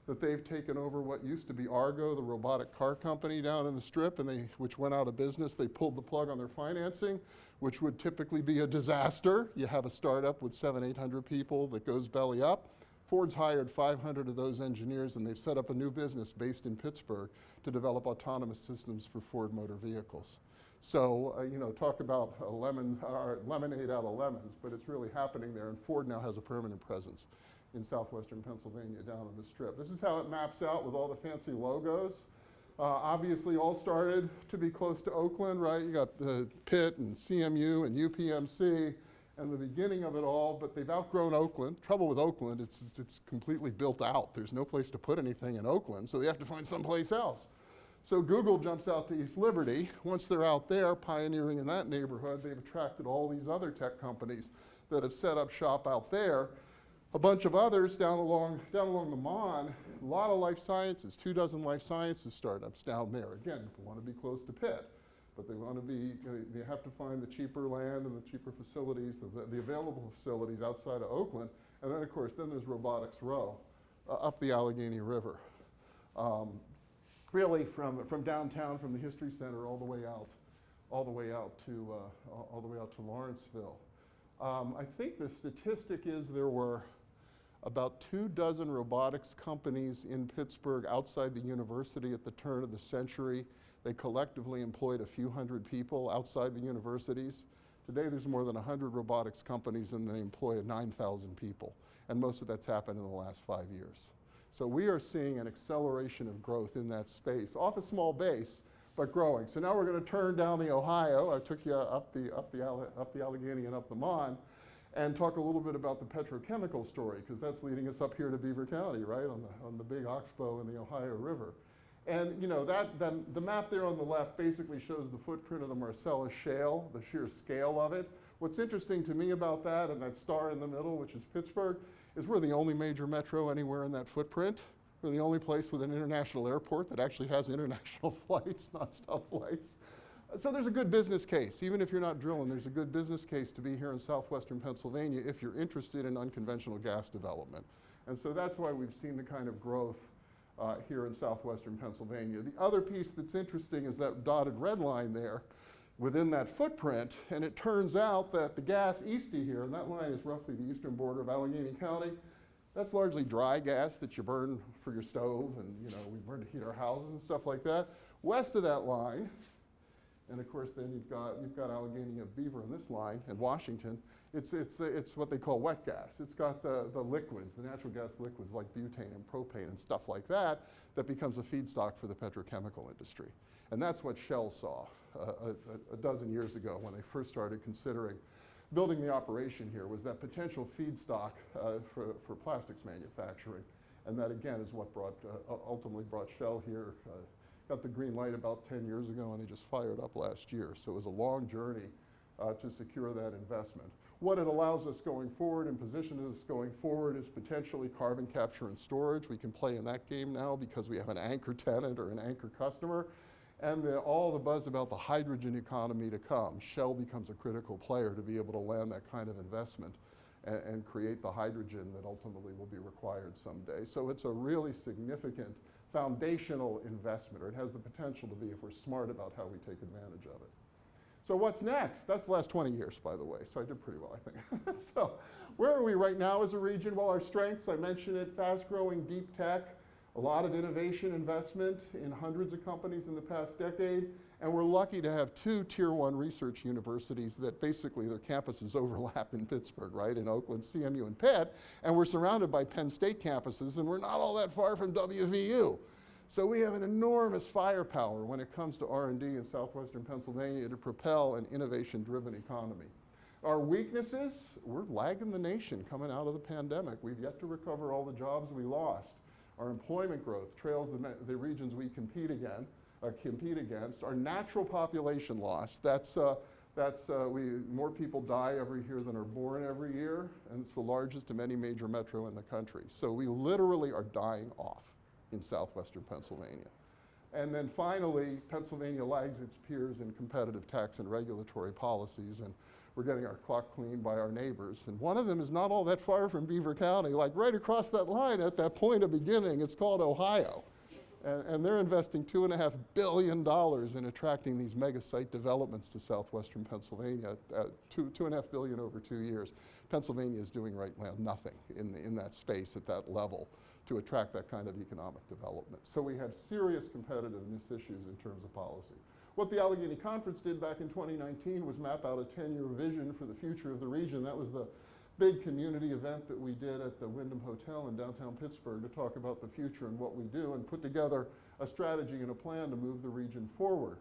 that they've taken over what used to be Argo, the robotic car company down in the Strip, and which went out of business. They pulled the plug on their financing, which would typically be a disaster. You have a startup with 700-800 people that goes belly up. Ford's hired 500 of those engineers, and they've set up a new business based in Pittsburgh to develop autonomous systems for Ford Motor Vehicles. So, you know, talk about lemonade out of lemons, but it's really happening there, and Ford now has a permanent presence in southwestern Pennsylvania down on the Strip. This is how it maps out with all the fancy logos. Obviously all started to be close to Oakland, right? You got Pitt and CMU and UPMC and the beginning of it all, but they've outgrown Oakland. Trouble with Oakland, it's completely built out. There's no place to put anything in Oakland, so they have to find someplace else. So Google jumps out to East Liberty. Once they're out there pioneering in that neighborhood, they've attracted all these other tech companies that have set up shop out there. A bunch of others down along the Mon, a lot of life sciences, 24 life sciences startups down there. Again, people want to be close to Pitt, but they have to find the cheaper land and the cheaper facilities, the available facilities outside of Oakland. And then, of course, there's Robotics Row up the Allegheny River. really from downtown, from the History Center, all the way out to Lawrenceville. I think the statistic is there were about 24 robotics companies in Pittsburgh outside the university at the turn of the century. They collectively employed a few hundred people outside the universities. Today there's more than 100 robotics companies and they employ 9,000 people. And most of that's happened in the last 5 years. So we are seeing an acceleration of growth in that space, off a small base, but growing. So now we're going to turn down the Ohio. I took you up the Allegheny and up the Mon, and talk a little bit about the petrochemical story, because that's leading us up here to Beaver County, right, on the big oxbow in the Ohio River. And you know, the map there on the left basically shows the footprint of the Marcellus Shale, the sheer scale of it. What's interesting to me about that, and that star in the middle, which is Pittsburgh, is we're the only major metro anywhere in that footprint. We're the only place with an international airport that actually has international flights, nonstop flights. So there's a good business case. Even if you're not drilling, there's a good business case to be here in southwestern Pennsylvania if you're interested in unconventional gas development. And so that's why we've seen the kind of growth here in southwestern Pennsylvania. The other piece that's interesting is that dotted red line there within that footprint, and it turns out that the gas east of here, and that line is roughly the eastern border of Allegheny County, that's largely dry gas that you burn for your stove, and you know, we burn to heat our houses and stuff like that. West of that line, and of course then you've got Allegheny and Beaver in this line, and Washington, it's what they call wet gas. It's got the liquids, the natural gas liquids like butane and propane and stuff like that, that becomes a feedstock for the petrochemical industry. And that's what Shell saw a dozen years ago when they first started considering building the operation here, was that potential feedstock for plastics manufacturing. And that again is what ultimately brought Shell here. Got the green light about 10 years ago and they just fired up last year. So it was a long journey to secure that investment. What it allows us going forward and positions us going forward is potentially carbon capture and storage. We can play in that game now because we have an anchor tenant or an anchor customer. And all the buzz about the hydrogen economy to come. Shell becomes a critical player to be able to land that kind of investment and create the hydrogen that ultimately will be required someday. So it's a really significant foundational investment, or it has the potential to be if we're smart about how we take advantage of it. So what's next? That's the last 20 years, by the way, so I did pretty well, I think. So where are we right now as a region? Well, our strengths, I mentioned it, fast-growing deep tech, a lot of innovation investment in hundreds of companies in the past decade, and we're lucky to have 2 Tier 1 research universities that basically their campuses overlap in Pittsburgh, right? In Oakland, CMU and Pitt, and we're surrounded by Penn State campuses, and we're not all that far from WVU. So we have an enormous firepower when it comes to R&D in southwestern Pennsylvania to propel an innovation-driven economy. Our weaknesses, we're lagging the nation coming out of the pandemic. We've yet to recover all the jobs we lost. Our employment growth trails the regions we compete against. Our natural population loss, more people die every year than are born every year, and it's the largest of any major metro in the country. So we literally are dying off in southwestern Pennsylvania. And then finally, Pennsylvania lags its peers in competitive tax and regulatory policies, and we're getting our clock cleaned by our neighbors. And one of them is not all that far from Beaver County, like right across that line at that point of beginning. It's called Ohio. And they're investing $2.5 billion in attracting these mega site developments to southwestern Pennsylvania, $2.5 billion over 2 years. Pennsylvania is doing right now nothing in that space at that level to attract that kind of economic development. So we have serious competitiveness issues in terms of policy. What the Allegheny Conference did back in 2019 was map out a 10-year vision for the future of the region. That was the big community event that we did at the Wyndham Hotel in downtown Pittsburgh to talk about the future and what we do and put together a strategy and a plan to move the region forward.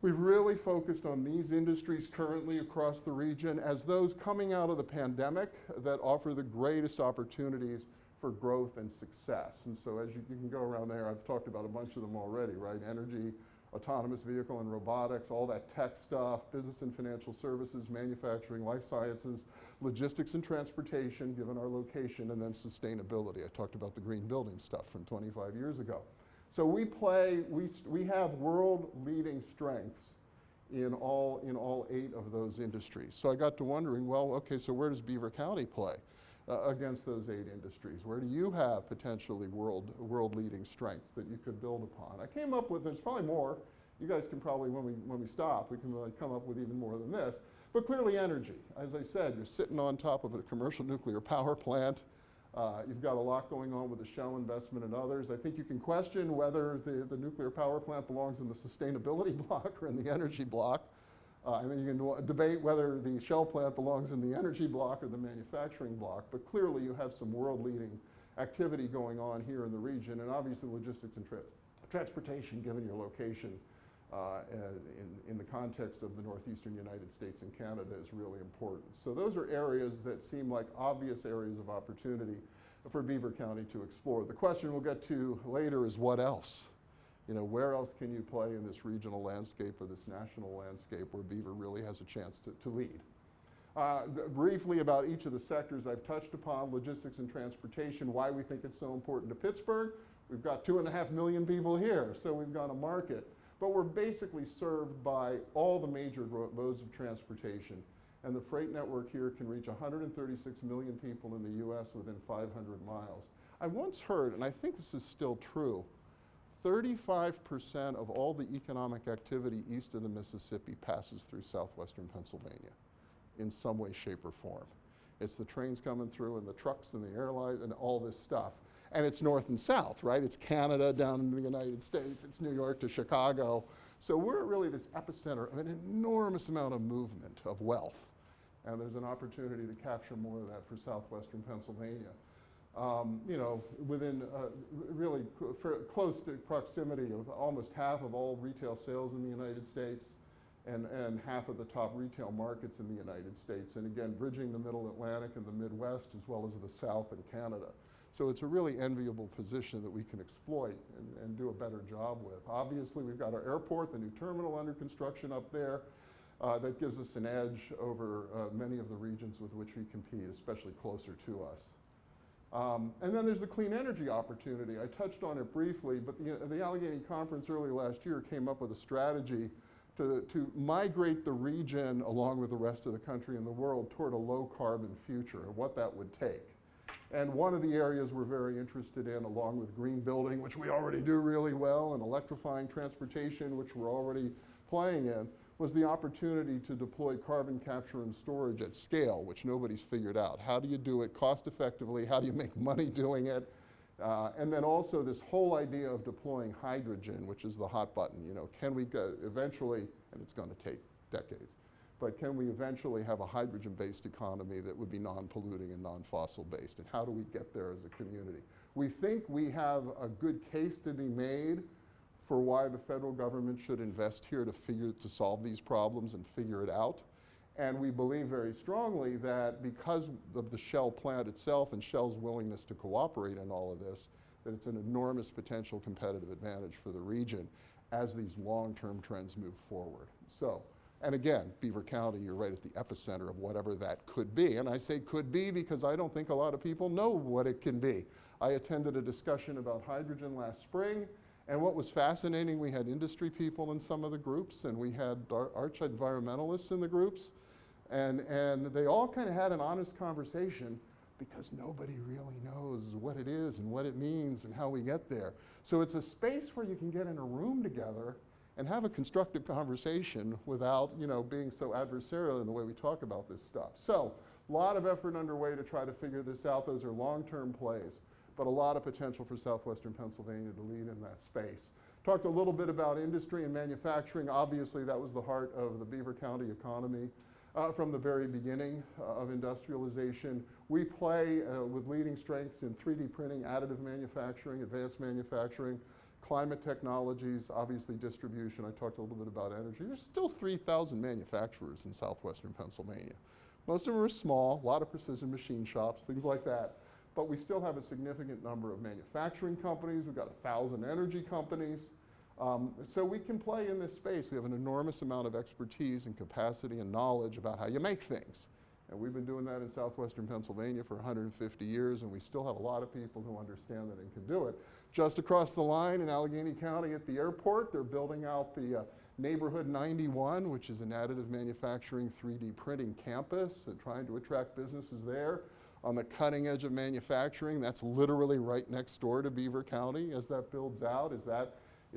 We've really focused on these industries currently across the region as those coming out of the pandemic that offer the greatest opportunities for growth and success. And so as you can go around there, I've talked about a bunch of them already, right? Energy, autonomous vehicle and robotics, all that tech stuff, business and financial services, manufacturing, life sciences, logistics and transportation, given our location, and then sustainability. I talked about the green building stuff from 25 years ago. So we have world-leading strengths in all 8 of those industries. So I got to wondering, well, okay, so where does Beaver County play? against those 8 industries? Where do you have potentially world-leading strengths that you could build upon? I came up with, there's probably more. You guys can probably, when we stop, we can really come up with even more than this. But clearly energy. As I said, you're sitting on top of a commercial nuclear power plant. You've got a lot going on with the Shell investment and others. I think you can question whether the nuclear power plant belongs in the sustainability block or in the energy block. And then you can debate whether the Shell plant belongs in the energy block or the manufacturing block. But clearly you have some world-leading activity going on here in the region, and obviously logistics and transportation, given your location in the context of the northeastern United States and Canada, is really important. So those are areas that seem like obvious areas of opportunity for Beaver County to explore. The question we'll get to later is what else? You know, where else can you play in this regional landscape or this national landscape where Beaver really has a chance to lead? Briefly about each of the sectors I've touched upon: logistics and transportation, why we think it's so important to Pittsburgh. We've got 2.5 million people here, so we've got a market. But we're basically served by all the major modes of transportation. And the freight network here can reach 136 million people in the US within 500 miles. I once heard, and I think this is still true, 35% of all the economic activity east of the Mississippi passes through southwestern Pennsylvania in some way, shape, or form. It's the trains coming through and the trucks and the airlines and all this stuff. And it's north and south, right? It's Canada down in the United States, it's New York to Chicago. So we're really this epicenter of an enormous amount of movement of wealth. And there's an opportunity to capture more of that for southwestern Pennsylvania. You know, within really close to proximity of almost half of all retail sales in the United States and half of the top retail markets in the United States. And again, bridging the Middle Atlantic and the Midwest as well as the South and Canada. So it's a really enviable position that we can exploit and do a better job with. Obviously, we've got our airport, the new terminal under construction up there. That gives us an edge over many of the regions with which we compete, especially closer to us. And then there's the clean energy opportunity. I touched on it briefly, but the Allegheny Conference early last year came up with a strategy to migrate the region along with the rest of the country and the world toward a low carbon future and what that would take. And one of the areas we're very interested in, along with green building, which we already do really well, and electrifying transportation, which we're already playing in, was the opportunity to deploy carbon capture and storage at scale, which nobody's figured out. How do you do it cost effectively? How do you make money doing it? And then also this whole idea of deploying hydrogen, which is the hot button. You know, can we eventually, and it's going to take decades, but can we eventually have a hydrogen-based economy that would be non-polluting and non-fossil based? And how do we get there as a community? We think we have a good case to be made for why the federal government should invest here to solve these problems and figure it out. And we believe very strongly that because of the Shell plant itself and Shell's willingness to cooperate in all of this, that it's an enormous potential competitive advantage for the region as these long-term trends move forward. So, and again, Beaver County, you're right at the epicenter of whatever that could be. And I say could be because I don't think a lot of people know what it can be. I attended a discussion about hydrogen last spring, and what was fascinating, we had industry people in some of the groups, and we had arch environmentalists in the groups, and they all kind of had an honest conversation because nobody really knows what it is and what it means and how we get there. So it's a space where you can get in a room together and have a constructive conversation without, you know, being so adversarial in the way we talk about this stuff. So a lot of effort underway to try to figure this out. Those are long-term plays, but a lot of potential for southwestern Pennsylvania to lead in that space. Talked a little bit about industry and manufacturing. Obviously, that was the heart of the Beaver County economy from the very beginning of industrialization. We play with leading strengths in 3D printing, additive manufacturing, advanced manufacturing, climate technologies, obviously distribution. I talked a little bit about energy. There's still 3,000 manufacturers in southwestern Pennsylvania. Most of them are small, a lot of precision machine shops, things like that. But we still have a significant number of manufacturing companies. We've got 1,000 energy companies. So we can play in this space. We have an enormous amount of expertise and capacity and knowledge about how you make things. And we've been doing that in southwestern Pennsylvania for 150 years, and we still have a lot of people who understand that and can do it. Just across the line in Allegheny County at the airport, they're building out the Neighborhood 91, which is an additive manufacturing 3D printing campus, and trying to attract businesses there. on the cutting edge of manufacturing. That's literally right next door to Beaver County as that builds out. Is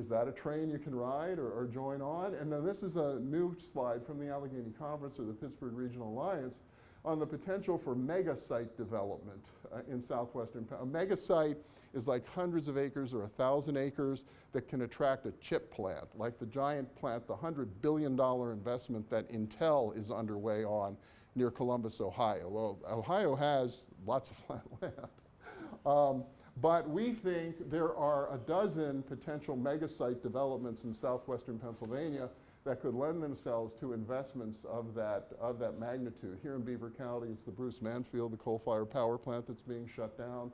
that a train you can ride or join on? And then this is a new slide from the Allegheny Conference or the Pittsburgh Regional Alliance on the potential for mega site development in southwestern. A mega site is like hundreds of acres or 1,000 acres that can attract a chip plant, like the giant plant, the $100 billion investment that Intel is underway on near Columbus, Ohio. Well, Ohio has lots of flat land. But we think there are a dozen potential mega site developments in southwestern Pennsylvania that could lend themselves to investments of that magnitude. Here in Beaver County, it's the Bruce Manfield, the coal-fired power plant that's being shut down.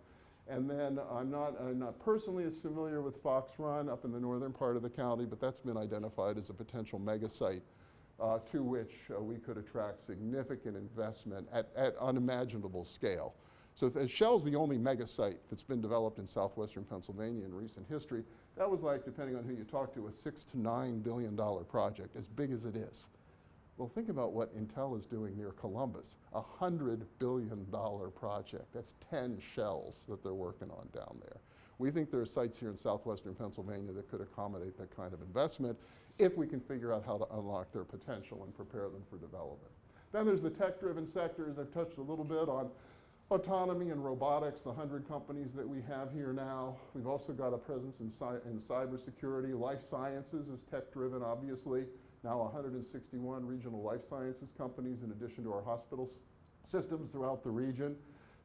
And then I'm not personally as familiar with Fox Run up in the northern part of the county, but that's been identified as a potential mega site to which we could attract significant investment at unimaginable scale. So Shell's the only mega site that's been developed in southwestern Pennsylvania in recent history. That was like, depending on who you talk to, a $6 to $9 billion project, as big as it is. Well, think about what Intel is doing near Columbus, a $100 billion project. That's 10 shells that they're working on down there. We think there are sites here in southwestern Pennsylvania that could accommodate that kind of investment if we can figure out how to unlock their potential and prepare them for development. Then there's the tech-driven sectors. I've touched a little bit on autonomy and robotics, the 100 companies that we have here now. We've also got a presence in cybersecurity. Life sciences is tech-driven, obviously. Now 161 regional life sciences companies in addition to our hospital systems throughout the region.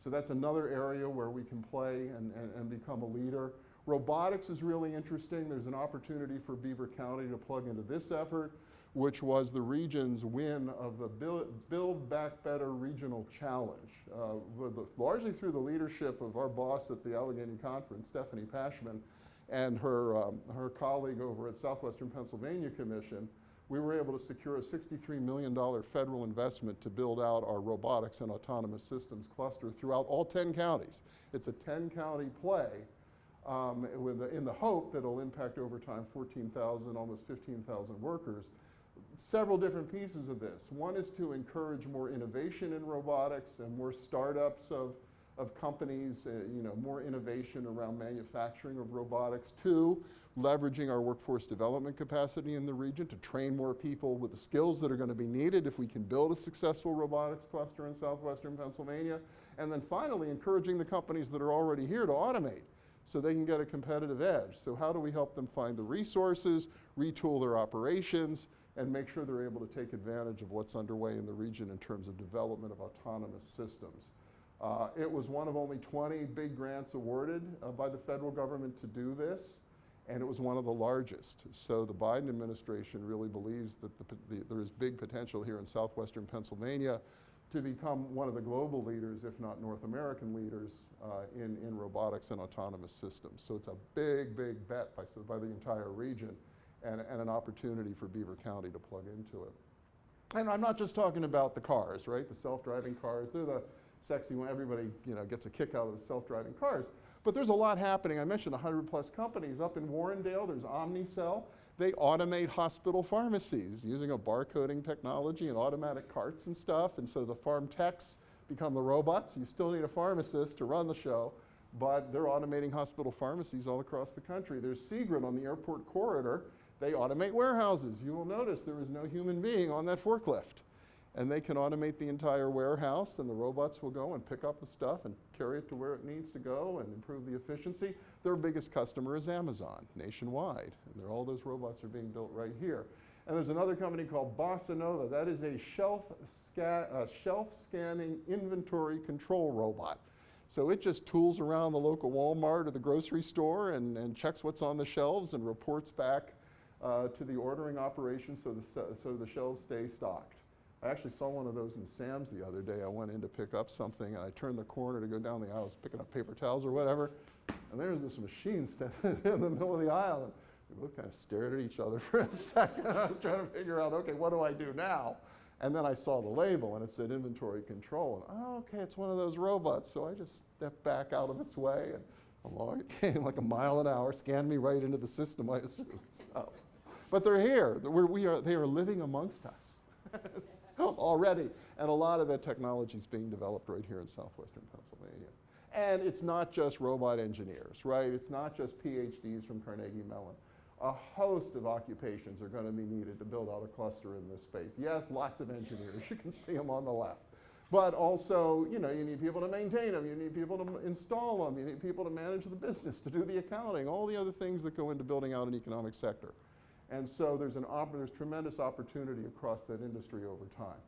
So that's another area where we can play and become a leader. Robotics is really interesting. There's an opportunity for Beaver County to plug into this effort, which was the region's win of the Build Back Better Regional Challenge, largely through the leadership of our boss at the Allegheny Conference, Stephanie Pashman, and her colleague over at Southwestern Pennsylvania Commission. We were able to secure a $63 million federal investment to build out our robotics and autonomous systems cluster throughout all 10 counties. It's a 10-county play in the hope that it'll impact over time 14,000, almost 15,000 workers. Several different pieces of this. One is to encourage more innovation in robotics and more startups of companies, more innovation around manufacturing of robotics. Two, leveraging our workforce development capacity in the region to train more people with the skills that are going to be needed if we can build a successful robotics cluster in southwestern Pennsylvania. And then finally, encouraging the companies that are already here to automate so they can get a competitive edge. So how do we help them find the resources, retool their operations, and make sure they're able to take advantage of what's underway in the region in terms of development of autonomous systems. It was one of only 20 big grants awarded by the federal government to do this, and it was one of the largest. So the Biden administration really believes that there is big potential here in southwestern Pennsylvania to become one of the global leaders, if not North American leaders, in robotics and autonomous systems. So it's a big, big bet by the entire region. And an opportunity for Beaver County to plug into it. And I'm not just talking about the cars, right? The self-driving cars, they're the sexy one. Everybody gets a kick out of the self-driving cars. But there's a lot happening. I mentioned 100 plus companies. Up in Warrendale, there's Omnicell. They automate hospital pharmacies using a barcoding technology and automatic carts and stuff. And so the farm techs become the robots. You still need a pharmacist to run the show, but they're automating hospital pharmacies all across the country. There's Seagrid on the airport corridor. They automate warehouses. You will notice there is no human being on that forklift. And they can automate the entire warehouse, and the robots will go and pick up the stuff and carry it to where it needs to go and improve the efficiency. Their biggest customer is Amazon nationwide, and all those robots are being built right here. And there's another company called Bossa Nova. That is a shelf scanning inventory control robot. So it just tools around the local Walmart or the grocery store and checks what's on the shelves and reports back to the ordering operation so the shelves stay stocked. I actually saw one of those in Sam's the other day. I went in to pick up something, and I turned the corner to go down the aisle. I was picking up paper towels or whatever, and there's this machine standing in the middle of the aisle. And we both kind of stared at each other for a second. I was trying to figure out, okay, what do I do now? And then I saw the label, and it said inventory control. And, oh, okay, it's one of those robots. So I just stepped back out of its way, and along it came like a mile an hour, scanned me right into the system, I assume. So, but they're here. They are living amongst us already. And a lot of that technology is being developed right here in southwestern Pennsylvania. And it's not just robot engineers, right? It's not just PhDs from Carnegie Mellon. A host of occupations are going to be needed to build out a cluster in this space. Yes, lots of engineers. You can see them on the left. But also, you know, you need people to maintain them. You need people to install them. You need people to manage the business, to do the accounting, all the other things that go into building out an economic sector. And so there's tremendous opportunity across that industry over time.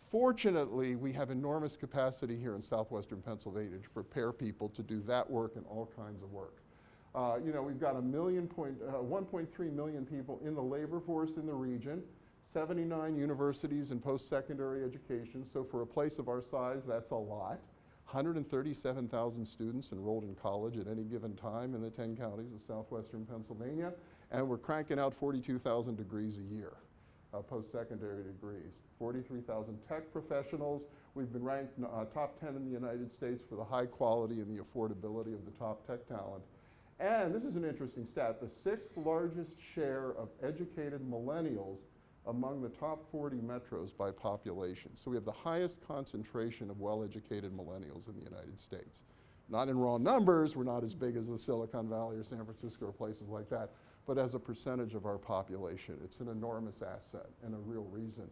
Fortunately, we have enormous capacity here in southwestern Pennsylvania to prepare people to do that work and all kinds of work. You know, we've got 1.3 million people in the labor force in the region, 79 universities in post-secondary education. So for a place of our size, that's a lot. 137,000 students enrolled in college at any given time in the 10 counties of southwestern Pennsylvania. And we're cranking out 42,000 degrees a year, post-secondary degrees. 43,000 tech professionals. We've been ranked top 10 in the United States for the high quality and the affordability of the top tech talent. And this is an interesting stat, the 6th largest share of educated millennials among the top 40 metros by population. So we have the highest concentration of well-educated millennials in the United States. Not in raw numbers, we're not as big as the Silicon Valley or San Francisco or places like that, but as a percentage of our population, it's an enormous asset and a real reason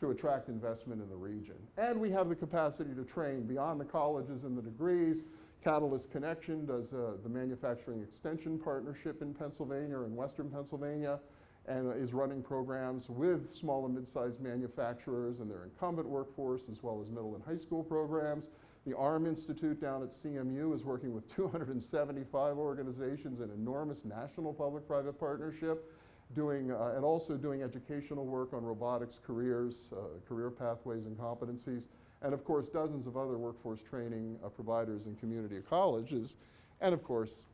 to attract investment in the region. And we have the capacity to train beyond the colleges and the degrees. Catalyst Connection does the Manufacturing Extension Partnership in Pennsylvania and Western Pennsylvania, and is running programs with small and mid-sized manufacturers and their incumbent workforce, as well as middle and high school programs. The ARM Institute down at CMU is working with 275 organizations, an enormous national public-private partnership, and also doing educational work on robotics careers, career pathways and competencies, and of course dozens of other workforce training providers and community colleges, and of course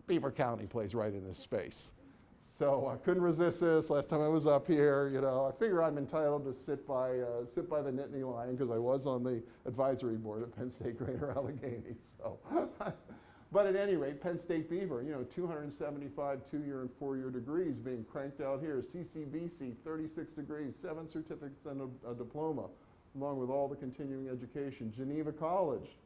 Beaver County plays right in this space. So I couldn't resist this. Last time I was up here, you know, I figure I'm entitled to sit by the Nittany Lion because I was on the advisory board at Penn State Greater Allegheny. So, but at any rate, Penn State Beaver, you know, 275 2-year and 4-year degrees being cranked out here. CCBC, 36 degrees, 7 certificates and a diploma, along with all the continuing education. Geneva College,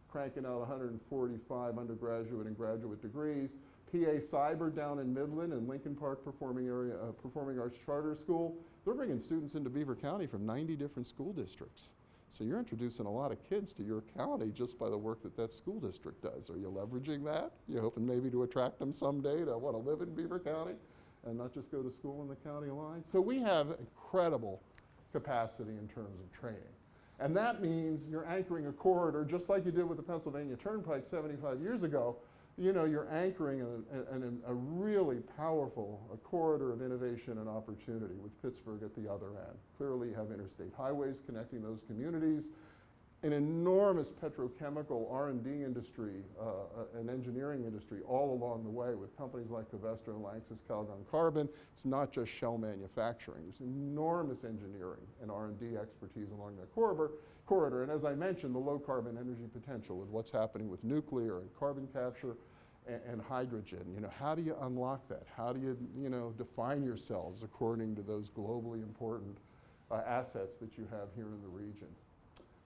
cranking out 145 undergraduate and graduate degrees. PA Cyber down in Midland and Lincoln Park Performing Arts Charter School. They're bringing students into Beaver County from 90 different school districts. So you're introducing a lot of kids to your county just by the work that that school district does. Are you leveraging that? You're hoping maybe to attract them someday to want to live in Beaver County and not just go to school in the county line? So we have incredible capacity in terms of training. And that means you're anchoring a corridor just like you did with the Pennsylvania Turnpike 75 years ago. You know, you're anchoring a really powerful corridor of innovation and opportunity with Pittsburgh at the other end. Clearly you have interstate highways connecting those communities, an enormous petrochemical R&D industry and engineering industry all along the way with companies like Covestro and Lanxess Calgon Carbon. It's not just shell manufacturing. There's enormous engineering and R&D expertise along that corridor. And as I mentioned, the low carbon energy potential with what's happening with nuclear and carbon capture and hydrogen. You know, how do you unlock that? How do you, define yourselves according to those globally important assets that you have here in the region?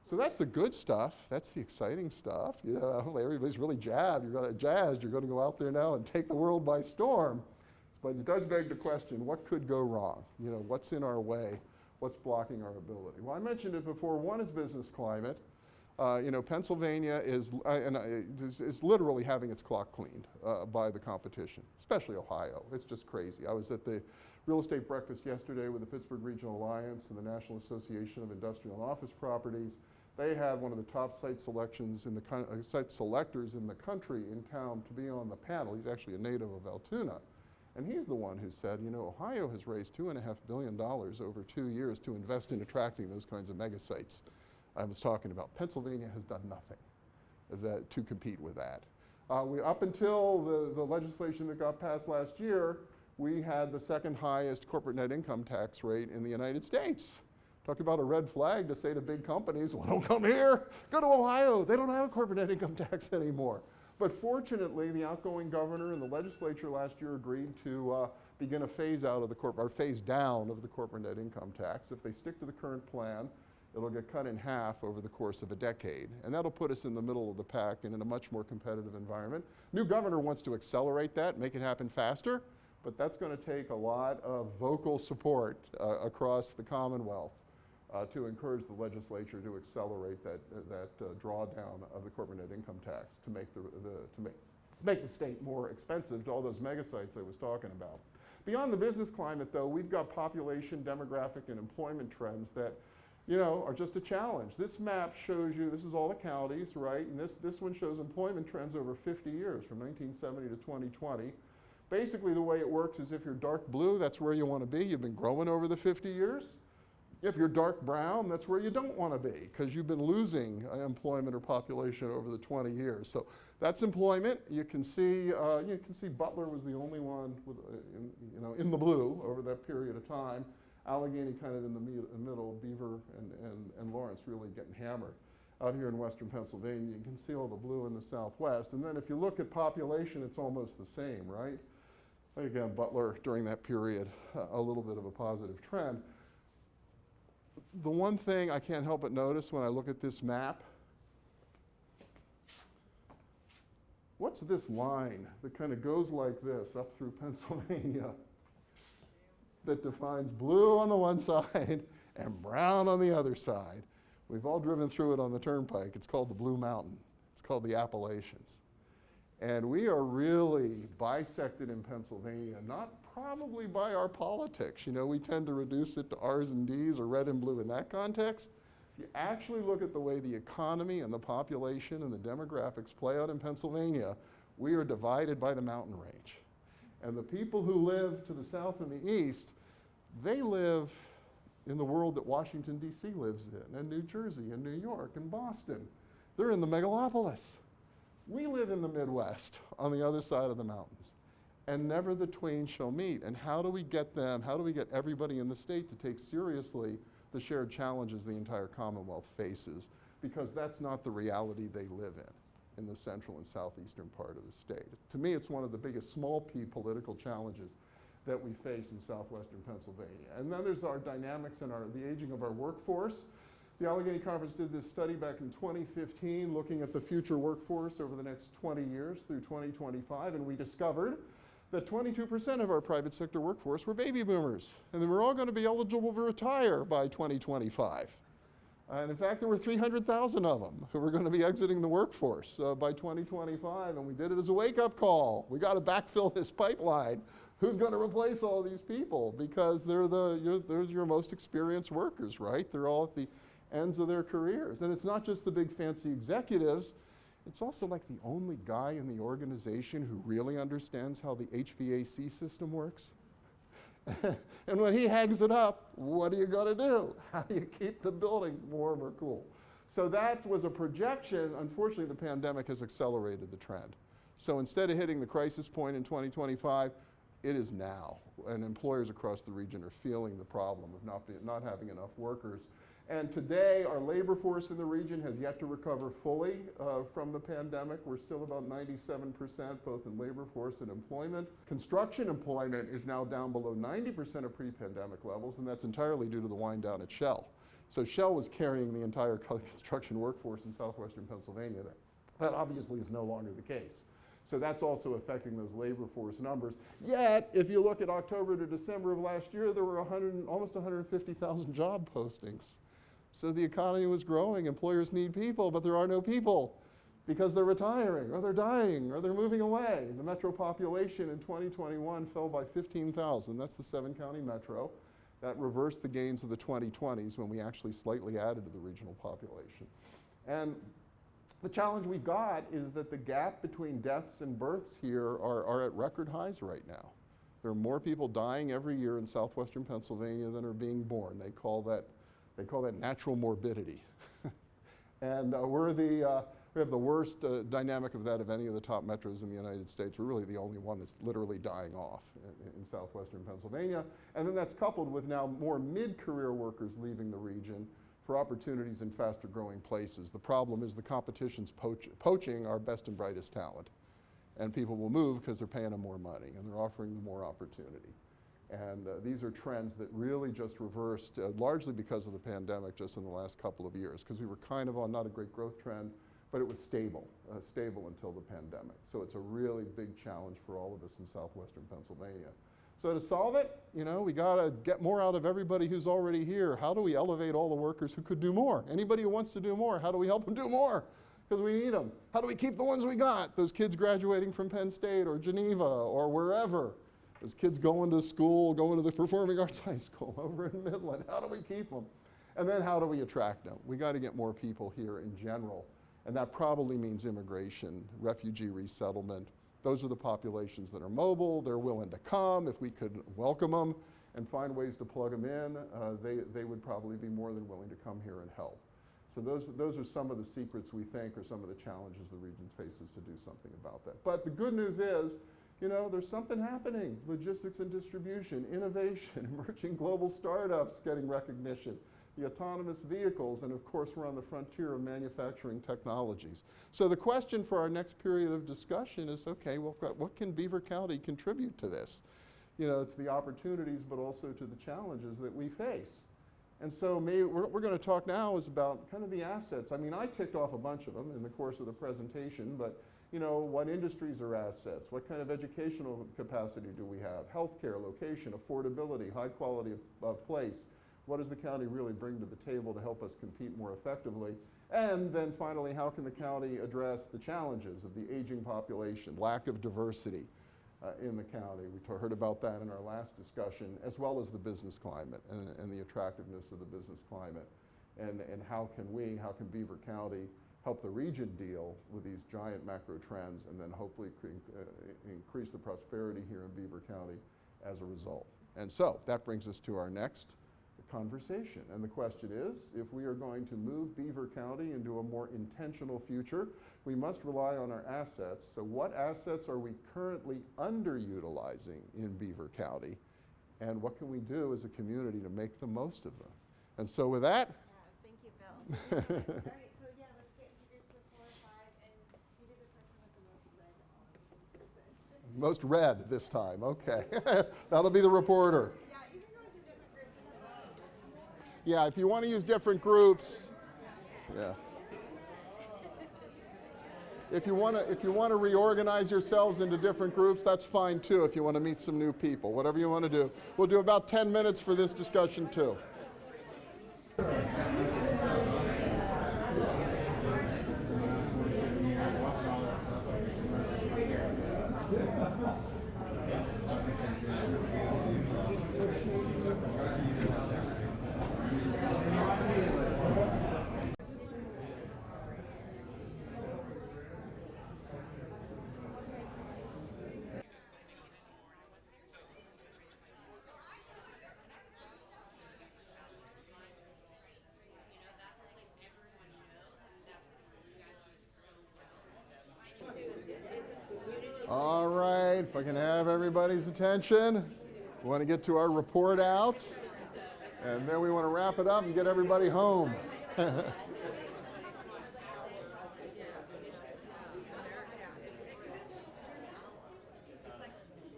So that's the good stuff. That's the exciting stuff. You know, everybody's really jazzed. You're going to go out there now and take the world by storm. But it does beg the question, what could go wrong? You know, what's in our way? What's blocking our ability? Well, I mentioned it before. One is business climate. Pennsylvania is literally having its clock cleaned by the competition, especially Ohio. It's just crazy. I was at the real estate breakfast yesterday with the Pittsburgh Regional Alliance and the National Association of Industrial and Office Properties. They had one of the top site selectors in the country in town to be on the panel. He's actually a native of Altoona. And he's the one who said, you know, Ohio has raised $2.5 billion over 2 years to invest in attracting those kinds of mega sites. I was talking about Pennsylvania has done nothing to compete with that. Up until the legislation that got passed last year, we had the second highest corporate net income tax rate in the United States. Talk about a red flag to say to big companies, well, don't come here, go to Ohio. They don't have a corporate net income tax anymore. But fortunately, the outgoing governor and the legislature last year agreed to begin a phase down of the corporate net income tax. If they stick to the current plan, It'll get cut in half over the course of a decade, and that'll put us in the middle of the pack and in a much more competitive environment. New governor wants to accelerate that, make it happen faster, but that's going to take a lot of vocal support across the Commonwealth to encourage the legislature to accelerate that drawdown of the corporate net income tax to make the state more expensive to all those mega sites I was talking about. Beyond the business climate, though, we've got population, demographic, and employment trends that are just a challenge. This map shows you, this is all the counties, right? And this one shows employment trends over 50 years, from 1970 to 2020. Basically, the way it works is if you're dark blue, that's where you want to be. You've been growing over the 50 years. If you're dark brown, that's where you don't want to be, because you've been losing employment or population over the 20 years. So that's employment. You can see Butler was the only one with, in the blue over that period of time. Allegheny kind of in the middle, Beaver and Lawrence really getting hammered. Out here in western Pennsylvania, you can see all the blue in the southwest. And then if you look at population, it's almost the same, right? Again, Butler during that period, a little bit of a positive trend. The one thing I can't help but notice when I look at this map, what's this line that kind of goes like this up through Pennsylvania? That defines blue on the one side and brown on the other side. We've all driven through it on the turnpike. It's called the Blue Mountain. It's called the Appalachians. And we are really bisected in Pennsylvania, not probably by our politics. We tend to reduce it to R's and D's or red and blue in that context. If you actually look at the way the economy and the population and the demographics play out in Pennsylvania, we are divided by the mountain range. And the people who live to the south and the east, they live in the world that Washington, D.C. lives in, and New Jersey, and New York, and Boston. They're in the megalopolis. We live in the Midwest, on the other side of the mountains. And never the twain shall meet. And how do we get everybody in the state to take seriously the shared challenges the entire Commonwealth faces? Because that's not the reality they live in the central and southeastern part of the state. To me, it's one of the biggest small p political challenges that we face in southwestern Pennsylvania. And then there's our dynamics and the aging of our workforce. The Allegheny Conference did this study back in 2015 looking at the future workforce over the next 20 years through 2025, and we discovered that 22% of our private sector workforce were baby boomers, and they were all going to be eligible to retire by 2025. And in fact, there were 300,000 of them who were going to be exiting the workforce by 2025, and we did it as a wake-up call. We got to backfill this pipeline. Who's going to replace all these people? Because they're your most experienced workers, right? They're all at the ends of their careers. And it's not just the big fancy executives. It's also like the only guy in the organization who really understands how the HVAC system works. And when he hangs it up, what are you going to do? How do you keep the building warm or cool? So that was a projection. Unfortunately, the pandemic has accelerated the trend. So instead of hitting the crisis point in 2025, it is now. And employers across the region are feeling the problem of not having enough workers. And today, our labor force in the region has yet to recover fully from the pandemic. We're still about 97% both in labor force and employment. Construction employment is now down below 90% of pre-pandemic levels, and that's entirely due to the wind down at Shell. So Shell was carrying the entire construction workforce in southwestern Pennsylvania. That obviously is no longer the case. So that's also affecting those labor force numbers. Yet, if you look at October to December of last year, there were almost 150,000 job postings. So the economy was growing, employers need people, but there are no people because they're retiring, or they're dying, or they're moving away. The metro population in 2021 fell by 15,000. That's the 7-county metro. That reversed the gains of the 2020s when we actually slightly added to the regional population. And the challenge we've got is that the gap between deaths and births here are at record highs right now. There are more people dying every year in southwestern Pennsylvania than are being born. They call that natural morbidity. And we have the worst dynamic of that of any of the top metros in the United States. We're really the only one that's literally dying off in southwestern Pennsylvania. And then that's coupled with now more mid-career workers leaving the region for opportunities in faster growing places. The problem is the competition's poaching our best and brightest talent. And people will move because they're paying them more money and they're offering them more opportunity. And these are trends that really just reversed, largely because of the pandemic, just in the last couple of years, because we were kind of on not a great growth trend, but it was stable until the pandemic. So it's a really big challenge for all of us in southwestern Pennsylvania. So to solve it, you know, we got to get more out of everybody who's already here. How do we elevate all the workers who could do more? Anybody who wants to do more, how do we help them do more? Because we need them. How do we keep the ones we got? Those kids graduating from Penn State or Geneva or wherever. Those kids going to school, going to the Performing Arts High School over in Midland. How do we keep them? And then how do we attract them? We got to get more people here in general. And that probably means immigration, refugee resettlement. Those are the populations that are mobile. They're willing to come. If we could welcome them and find ways to plug them in, they would probably be more than willing to come here and help. So those are some of the secrets we think are some of the challenges the region faces to do something about that. But the good news is, you know, there's something happening. Logistics and distribution, innovation, emerging global startups getting recognition, the autonomous vehicles, and of course we're on the frontier of manufacturing technologies. So the question for our next period of discussion is, okay, well, what can Beaver County contribute to this? You know, to the opportunities, but also to the challenges that we face. And so what we're going to talk now is about kind of the assets. I mean, I ticked off a bunch of them in the course of the presentation, but you know, what industries are assets? What kind of educational capacity do we have? Healthcare, location, affordability, high quality of place. What does the county really bring to the table to help us compete more effectively? And then finally, how can the county address the challenges of the aging population, lack of diversity in the county? We heard about that in our last discussion, as well as the business climate and the attractiveness of the business climate. And how can Beaver County help the region deal with these giant macro trends and then hopefully increase the prosperity here in Beaver County as a result. And so that brings us to our next conversation. And the question is, if we are going to move Beaver County into a more intentional future, we must rely on our assets. So what assets are we currently underutilizing in Beaver County? And what can we do as a community to make the most of them? And so with that, Thank you, Bill. All right, so yeah, let's get into groups of 4 or 5, and you did the person with the most red on percent. most red this time, okay. That'll be the reporter. Yeah, you can go into different groups. Yeah, if you want to use different groups, yeah. If you want to reorganize yourselves into different groups, that's fine too. If you want to meet some new people, whatever you want to do. We'll do about 10 minutes for this discussion too. All right, if I can have everybody's attention, we want to get to our report outs, and then we want to wrap it up and get everybody home.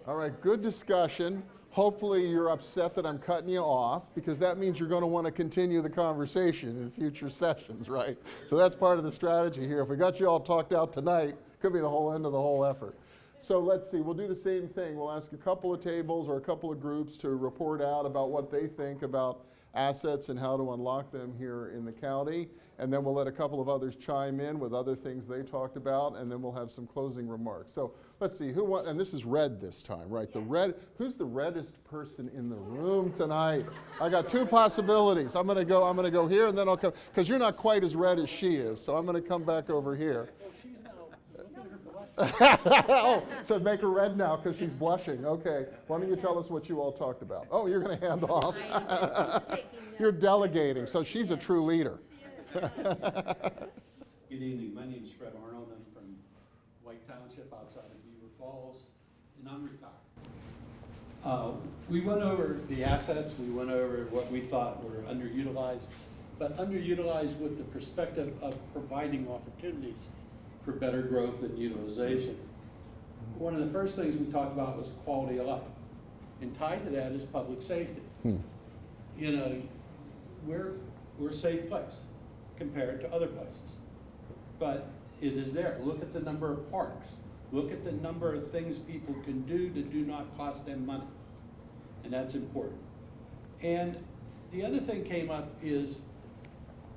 All right, good discussion. Hopefully you're upset that I'm cutting you off, because that means you're going to want to continue the conversation in future sessions, right? So that's part of the strategy here. If we got you all talked out tonight, could be the whole end of the whole effort. So let's see, we'll do the same thing. We'll ask a couple of tables or a couple of groups to report out about what they think about assets and how to unlock them here in the county. And then we'll let a couple of others chime in with other things they talked about, and then we'll have some closing remarks. So let's see, and this is red this time, right? Who's the reddest person in the room tonight? I got two possibilities. I'm gonna go here, and then I'll come, because you're not quite as red as she is, so I'm gonna come back over here. Oh, so make her red now because she's blushing. Okay, why don't you tell us what you all talked about? Oh, you're going to hand off. You're delegating, so she's a true leader. Good evening. My name is Fred Arnold. I'm from White Township outside of Beaver Falls, and I'm retired. We went over the assets. We went over what we thought were underutilized, but underutilized with the perspective of providing opportunities for better growth and utilization. One of the first things we talked about was quality of life. And tied to that is public safety. You know, we're a safe place compared to other places. But it is there. Look at the number of parks. Look at the number of things people can do that do not cost them money. And that's important. And the other thing came up is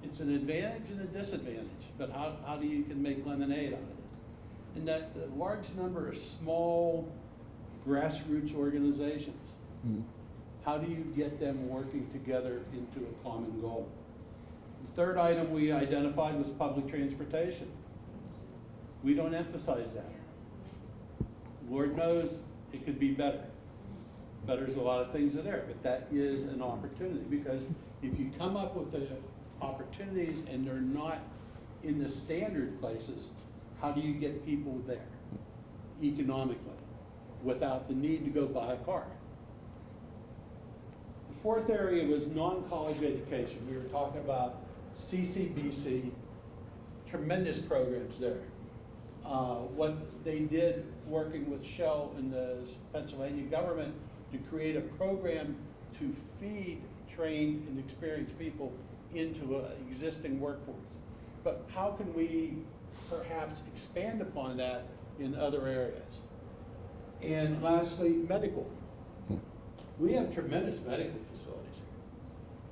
it's an advantage and a disadvantage, but how do you can make lemonade out of this? And that the large number of small grassroots organizations, how do you get them working together into a common goal? The third item we identified was public transportation. We don't emphasize that. Lord knows it could be better. There's a lot of things that are there, but that is an opportunity, because if you come up with the opportunities and they're not in the standard places, how do you get people there economically without the need to go buy a car? The fourth area was non-college education. We were talking about CCBC, tremendous programs there. What they did working with Shell and the Pennsylvania government to create a program to feed trained and experienced people into an existing workforce. But how can we perhaps expand upon that in other areas? And lastly, medical. We have tremendous medical facilities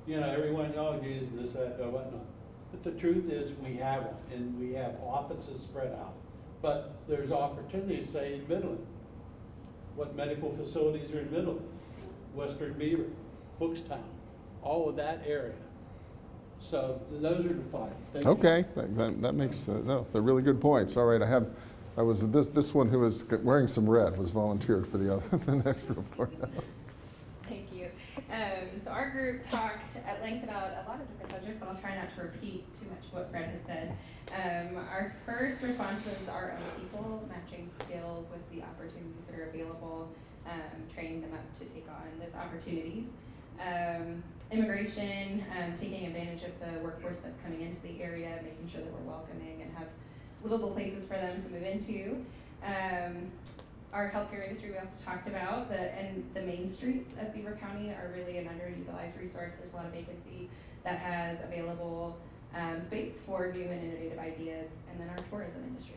here. You know, everyone, oh geez, this, that, or whatnot. But the truth is we have them, and we have offices spread out. But there's opportunities, say, in Midland. What medical facilities are in Midland? Western Beaver, Hookstown, all of that area. So those are the five. Thank you. Okay, that makes, no, they're really good points. All right, I was, this one who was wearing some red was volunteered for the other, the next report. Thank you. So our group talked at length about a lot of different subjects, but I'll try not to repeat too much what Fred has said. Our first response was our own people, matching skills with the opportunities that are available, training them up to take on those opportunities. Immigration, taking advantage of the workforce that's coming into the area, making sure that we're welcoming and have livable places for them to move into. Our healthcare industry we also talked about, and the main streets of Beaver County are really an underutilized resource. There's a lot of vacancy that has available space for new and innovative ideas, and then our tourism industry.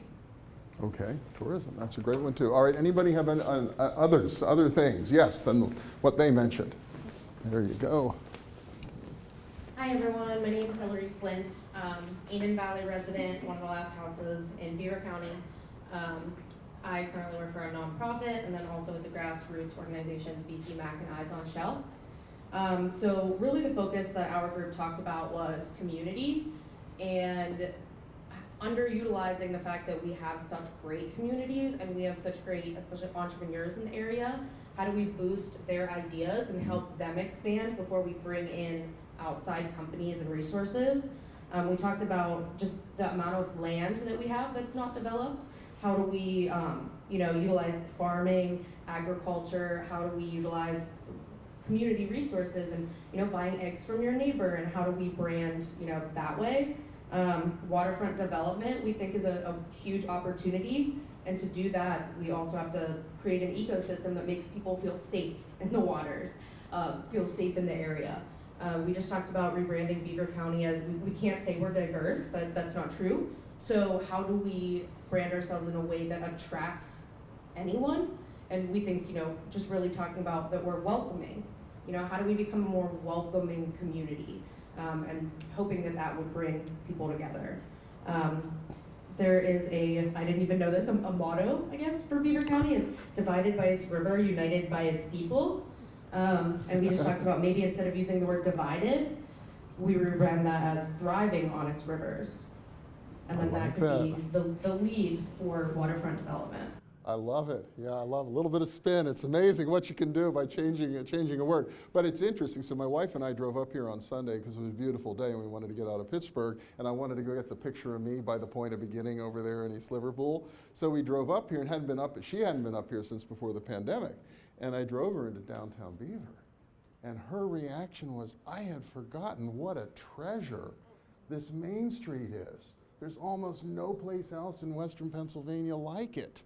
Okay, tourism, that's a great one too. All right, anybody have other things? Yes, than what they mentioned. There you go. Hi everyone, my name is Hillary Flint, Eden Valley resident, one of the last houses in Beaver County. I currently work for a nonprofit and then also with the grassroots organizations BC Mac and Eyes on Shell. So really the focus that our group talked about was community and underutilizing the fact that we have such great communities and we have such great, especially entrepreneurs in the area. How do we boost their ideas and help them expand before we bring in outside companies and resources? We talked about just the amount of land that we have that's not developed. How do we utilize farming, agriculture? How do we utilize community resources and buying eggs from your neighbor, and how do we brand that way? Waterfront development we think is a huge opportunity, and to do that we also have to create an ecosystem that makes people feel safe in the waters, feel safe in the area. We just talked about rebranding Beaver County as we can't say we're diverse, that's not true. So how do we brand ourselves in a way that attracts anyone? And we think, just really talking about that we're welcoming. How do we become a more welcoming community? And hoping that would bring people together. There is I didn't even know this, a motto, I guess, for Beaver County. It's divided by its river, united by its people. And we just talked about maybe instead of using the word divided, we rebrand that as thriving on its rivers. And then that could be the lead for waterfront development. I love it. Yeah, I love a little bit of spin. It's amazing what you can do by changing a word. But it's interesting. So my wife and I drove up here on Sunday because it was a beautiful day and we wanted to get out of Pittsburgh. And I wanted to go get the picture of me by the point of beginning over there in East Liverpool. So we drove up here and she hadn't been up here since before the pandemic. And I drove her into downtown Beaver. And her reaction was, I had forgotten what a treasure this Main Street is. There's almost no place else in Western Pennsylvania like it.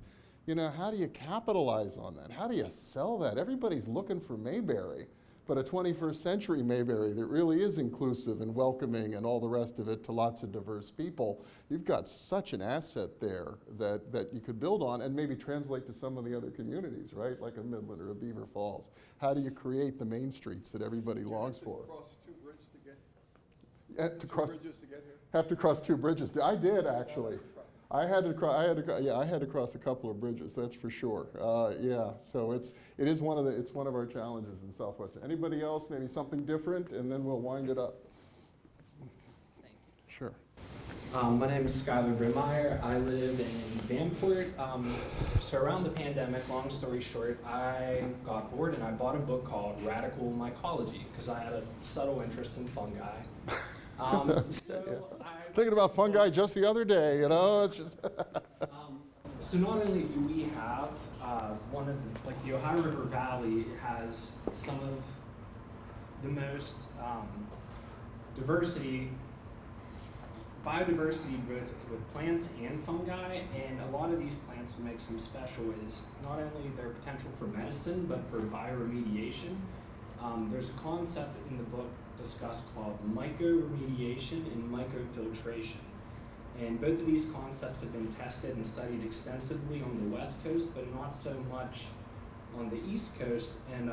You know, how do you capitalize on that? How do you sell that? Everybody's looking for Mayberry, but a 21st century Mayberry that really is inclusive and welcoming and all the rest of it to lots of diverse people. You've got such an asset there that you could build on and maybe translate to some of the other communities, right? Like a Midland or a Beaver Falls. How do you create the main streets that everybody longs for? Cross two bridges to get Bridges to get here? Have to cross two bridges. I did actually. I had to cross a couple of bridges. That's for sure. Yeah. So it is one of our challenges in Southwestern. Anybody else? Maybe something different, and then we'll wind it up. Thank you. Sure. My name is Skylar Brimeyer. I live in Vanport. So around the pandemic, long story short, I got bored and I bought a book called Radical Mycology because I had a subtle interest in fungi. Thinking about fungi just the other day, you know, it's just. So not only do we have one of the, like the Ohio River Valley has some of the most biodiversity with plants and fungi, and a lot of these plants what makes them special is not only their potential for medicine, but for bioremediation. There's a concept in the book discussed called mycoremediation and mycofiltration. And both of these concepts have been tested and studied extensively on the West Coast, but not so much on the East Coast. And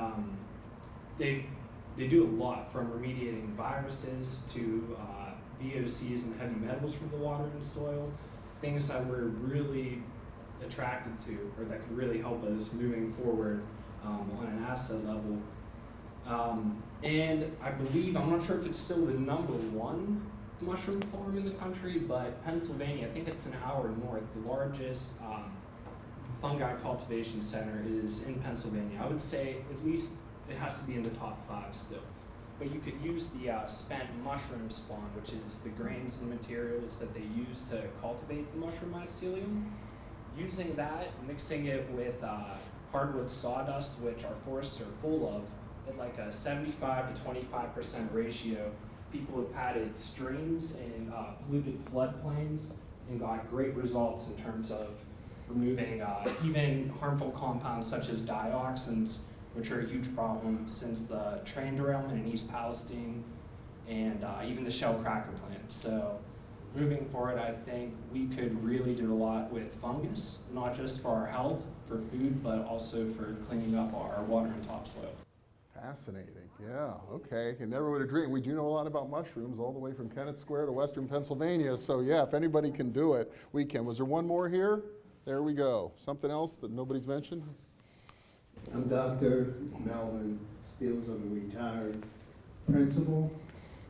they do a lot, from remediating viruses to VOCs and heavy metals from the water and soil, things that we're really attracted to, or that could really help us moving forward on an asset level. And I believe, I'm not sure if it's still the #1 mushroom farm in the country, but Pennsylvania, I think it's an hour north, the largest fungi cultivation center is in Pennsylvania. I would say at least it has to be in the top 5 still. But you could use the spent mushroom spawn, which is the grains and materials that they use to cultivate the mushroom mycelium. Using that, mixing it with hardwood sawdust, which our forests are full of, at like a 75 to 25% ratio. People have patted streams and polluted floodplains and got great results in terms of removing even harmful compounds such as dioxins, which are a huge problem since the train derailment in East Palestine and even the shell cracker plant. So moving forward, I think we could really do a lot with fungus, not just for our health, for food, but also for cleaning up our water and topsoil. Fascinating, yeah, okay. You never would have dreamed. We do know a lot about mushrooms all the way from Kennett Square to Western Pennsylvania, so yeah, if anybody can do it, we can. Was there one more here? There we go. Something else that nobody's mentioned? I'm Dr. Nolan Stills. I'm a retired principal.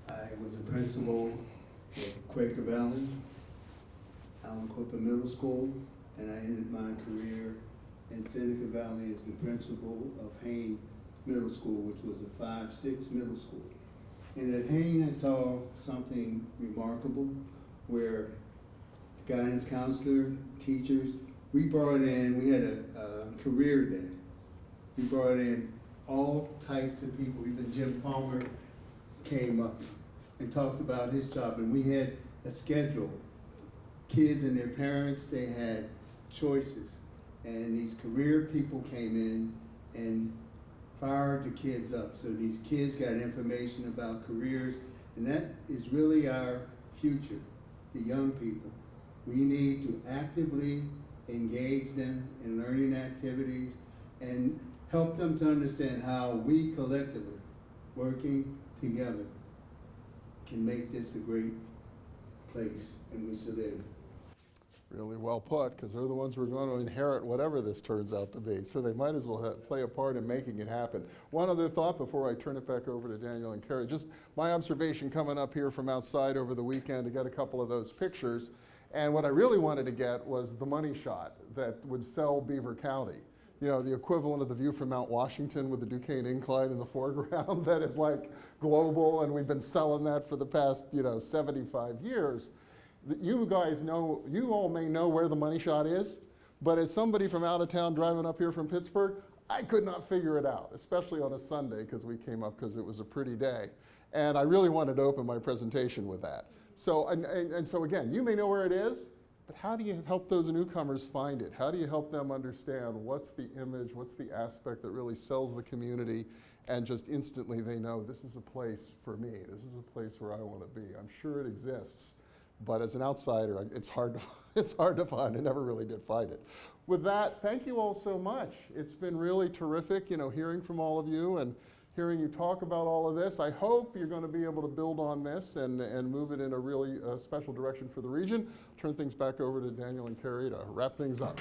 I was a principal at Quaker Valley, Allen Cooper Middle School, and I ended my career in Seneca Valley as the principal of Hayne Middle School, which was a 5-6 middle school. And at Hayne, I saw something remarkable where the guidance counselor, teachers, we had a career day. We brought in all types of people. Even Jim Palmer came up and talked about his job, and we had a schedule. Kids and their parents, they had choices, and these career people came in and fired the kids up. So these kids got information about careers, and that is really our future, the young people. We need to actively engage them in learning activities and help them to understand how we collectively, working together, can make this a great place in which to live. Really well put, because they're the ones who are going to inherit whatever this turns out to be. So they might as well play a part in making it happen. One other thought before I turn it back over to Daniel and Carrie. Just my observation coming up here from outside over the weekend to get a couple of those pictures. And what I really wanted to get was the money shot that would sell Beaver County. You know, the equivalent of the view from Mount Washington with the Duquesne Incline in the foreground that is like global, and we've been selling that for the past, 75 years. You guys know, you all may know where the money shot is, but as somebody from out of town driving up here from Pittsburgh, I could not figure it out, especially on a Sunday, because we came up because it was a pretty day. And I really wanted to open my presentation with that. So, and so again, you may know where it is, But how do you help those newcomers find it? How do you help them understand what's the image, what's the aspect that really sells the community, and just instantly they know this is a place for me, this is a place where I want to be. I'm sure it exists, but as an outsider, it's hard to find. I never really did find it. With that, thank you all so much. It's been really terrific, hearing from all of you and hearing you talk about all of this. I hope you're going to be able to build on this and move it in a really special direction for the region. Turn things back over to Daniel and Carrie to wrap things up.